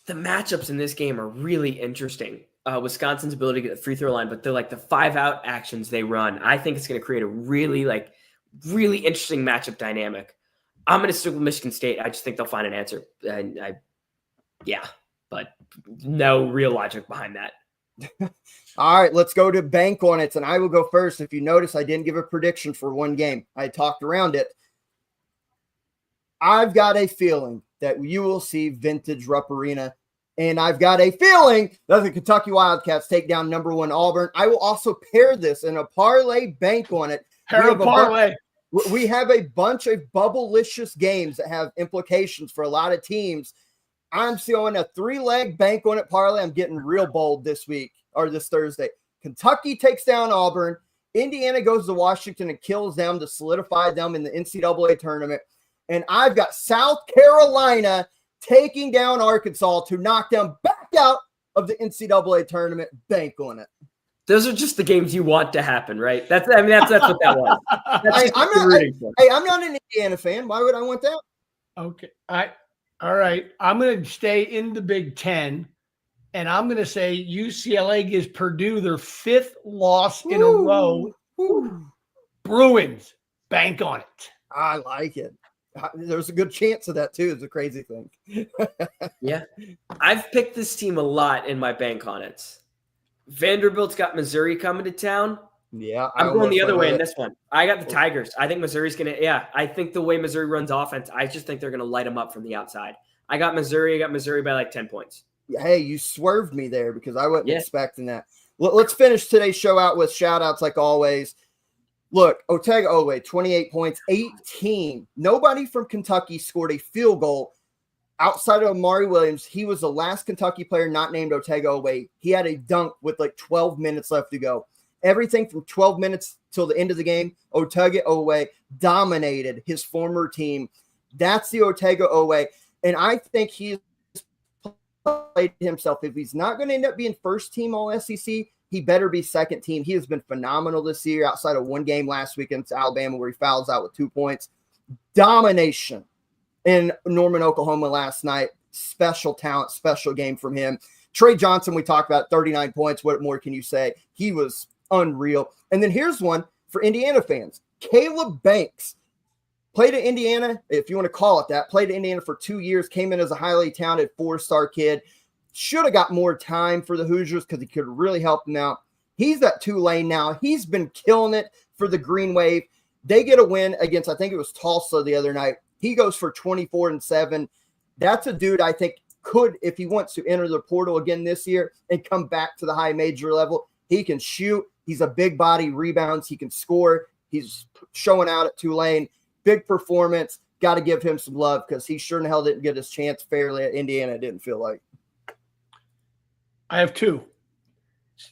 The matchups in this game are really interesting. Wisconsin's ability to get the free throw line, but they're like the 5-out actions they run. I think it's going to create a really interesting matchup dynamic. I'm going to stick with Michigan State. I just think they'll find an answer. But no real logic behind that. All right, let's go to bank on it, and I will go first. If you notice, I didn't give a prediction for one game. I talked around it. I've got a feeling that you will see vintage Rupp Arena, and I've got a feeling that the Kentucky Wildcats take down number 1 Auburn. I will also pair this in a parlay, bank on it. We have a bunch of bubble-licious games that have implications for a lot of teams. I'm throwing a 3-leg bank on it parlay. I'm getting real bold this week or this Thursday. Kentucky takes down Auburn. Indiana goes to Washington and kills them to solidify them in the NCAA tournament. And I've got South Carolina taking down Arkansas to knock them back out of the NCAA tournament. Bank on it. Those are just the games you want to happen, right? That's what that was. I'm not an Indiana fan. Why would I want that? Okay. All right. I'm going to stay in the Big Ten, and I'm going to say UCLA gives Purdue their 5th loss in a row. Bruins, bank on it. I like it. There's a good chance of that, too. It's a crazy thing. Yeah. I've picked this team a lot in my bank on it. Vanderbilt's got Missouri coming to town. Yeah. I'm going the other way in this one. I got the Tigers. I think Missouri's going to, I think the way Missouri runs offense, I just think they're going to light them up from the outside. I got Missouri by like 10 points. Hey, you swerved me there because I wasn't expecting that. Let's finish today's show out with shout outs like always. Look, Otega Oweh, 28 points, 18. Nobody from Kentucky scored a field goal outside of Amari Williams. He was the last Kentucky player not named Otega Oweh. He had a dunk with like 12 minutes left to go. Everything from 12 minutes till the end of the game, Otega Oweh dominated his former team. That's the Otega Oweh. And I think he's played himself. If he's not going to end up being first team all SEC, he better be second team. He has been phenomenal this year outside of one game last week against Alabama where he fouls out with 2 points. Domination in Norman, Oklahoma last night. Special talent, special game from him. Trey Johnson, we talked about 39 points. What more can you say? He was unreal. And then here's one for Indiana fans. Caleb Banks played at Indiana, if you want to call it that, played at Indiana for 2 years, came in as a highly talented 4-star kid. Should have got more time for the Hoosiers because he could really help them out. He's at Tulane now. He's been killing it for the Green Wave. They get a win against, I think it was Tulsa the other night. He goes for 24-7. That's a dude I think could, if he wants to enter the portal again this year and come back to the high major level, he can shoot. He's a big body, rebounds. He can score. He's showing out at Tulane. Big performance. Got to give him some love because he sure in hell didn't get his chance fairly at Indiana, it didn't feel like. I have two.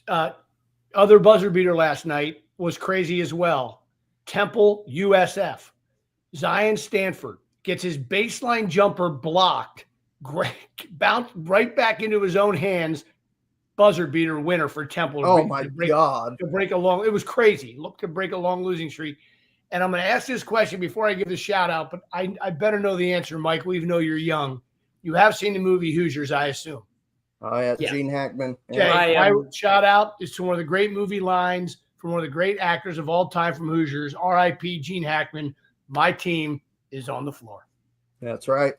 Other buzzer beater last night was crazy as well. Temple, USF. Zion Stanford gets his baseline jumper blocked, bounced right back into his own hands, buzzer beater winner for Temple. Oh my God. To break a long, it was crazy. Look, to break a long losing streak. And I'm going to ask this question before I give the shout out, but I better know the answer, Michael, even though you're young. You have seen the movie Hoosiers, I assume. Oh, yeah. Gene Hackman. Okay, my shout out is to one of the great movie lines from one of the great actors of all time from Hoosiers, R.I.P. Gene Hackman. My team is on the floor. That's right.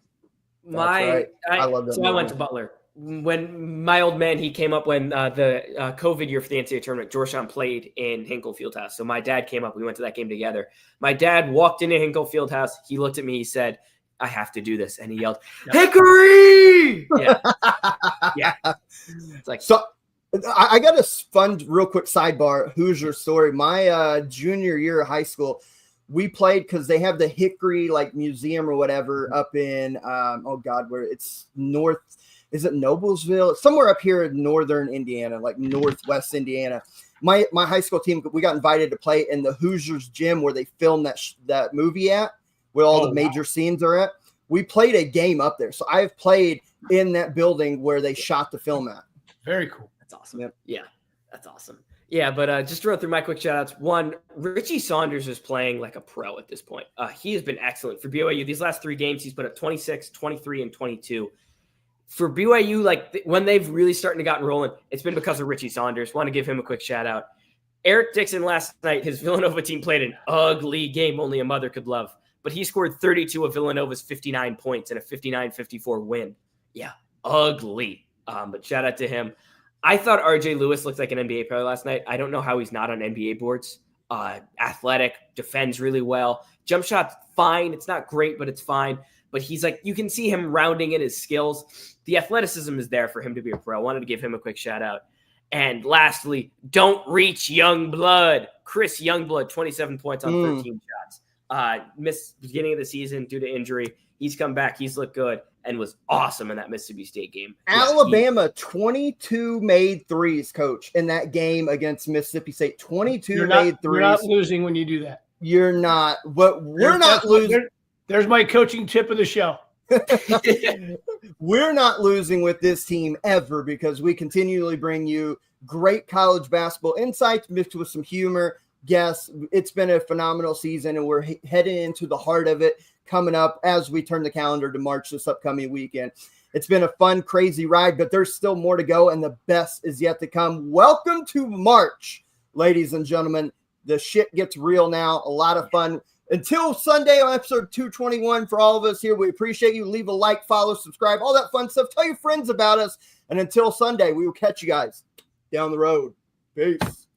I love that. So movie. I went to Butler. When my old man, he came up when the COVID year for the NCAA tournament, Georgetown played in Hinkle Fieldhouse. So my dad came up. We went to that game together. My dad walked into Hinkle Fieldhouse. He looked at me. He said, I have to do this. And he yelled, Hickory! Yeah. Yeah. It's like, so I got a fun, real quick sidebar Hoosier story. My junior year of high school, we played because they have the Hickory like museum or whatever up in, where it's north. Is it Noblesville? It's somewhere up here in northern Indiana, like northwest Indiana. My high school team, we got invited to play in the Hoosiers gym where they filmed that movie at, where all the major scenes are at. We played a game up there. So I've played in that building where they shot the film at. Very cool. That's awesome. Yep. Yeah, that's awesome. Yeah, but just to run through my quick shout-outs. One, Richie Saunders is playing like a pro at this point. He has been excellent for BYU. These last 3 games, he's put up 26, 23, and 22. For BYU, like when they've really starting to gotten rolling, it's been because of Richie Saunders. Want to give him a quick shout out. Eric Dixon last night, his Villanova team played an ugly game only a mother could love, but he scored 32 of Villanova's 59 points in a 59-54 win. Yeah, ugly. But shout out to him. I thought RJ Lewis looked like an NBA player last night. I don't know how he's not on NBA boards. Athletic, defends really well. Jump shot's fine. It's not great, but it's fine. But he's like, you can see him rounding in his skills. The athleticism is there for him to be a pro. I wanted to give him a quick shout out. And lastly, don't reach Youngblood. Chris Youngblood, 27 points on 13 shots. Missed the beginning of the season due to injury. He's come back. He's looked good and was awesome in that Mississippi State game. Alabama, 22 made threes, coach, in that game against Mississippi State. 22 made threes. You're not losing when you do that. You're not. But we're not losing. There's my coaching tip of the show. We're not losing with this team ever because we continually bring you great college basketball insights mixed with some humor. Yes, it's been a phenomenal season, and we're heading into the heart of it coming up as we turn the calendar to March this upcoming weekend. It's been a fun, crazy ride, but there's still more to go, and the best is yet to come. Welcome to March, ladies and gentlemen. The shit gets real now. A lot of fun. Until Sunday on episode 221, for all of us here, we appreciate you. Leave a like, follow, subscribe, all that fun stuff. Tell your friends about us. And until Sunday, we will catch you guys down the road. Peace.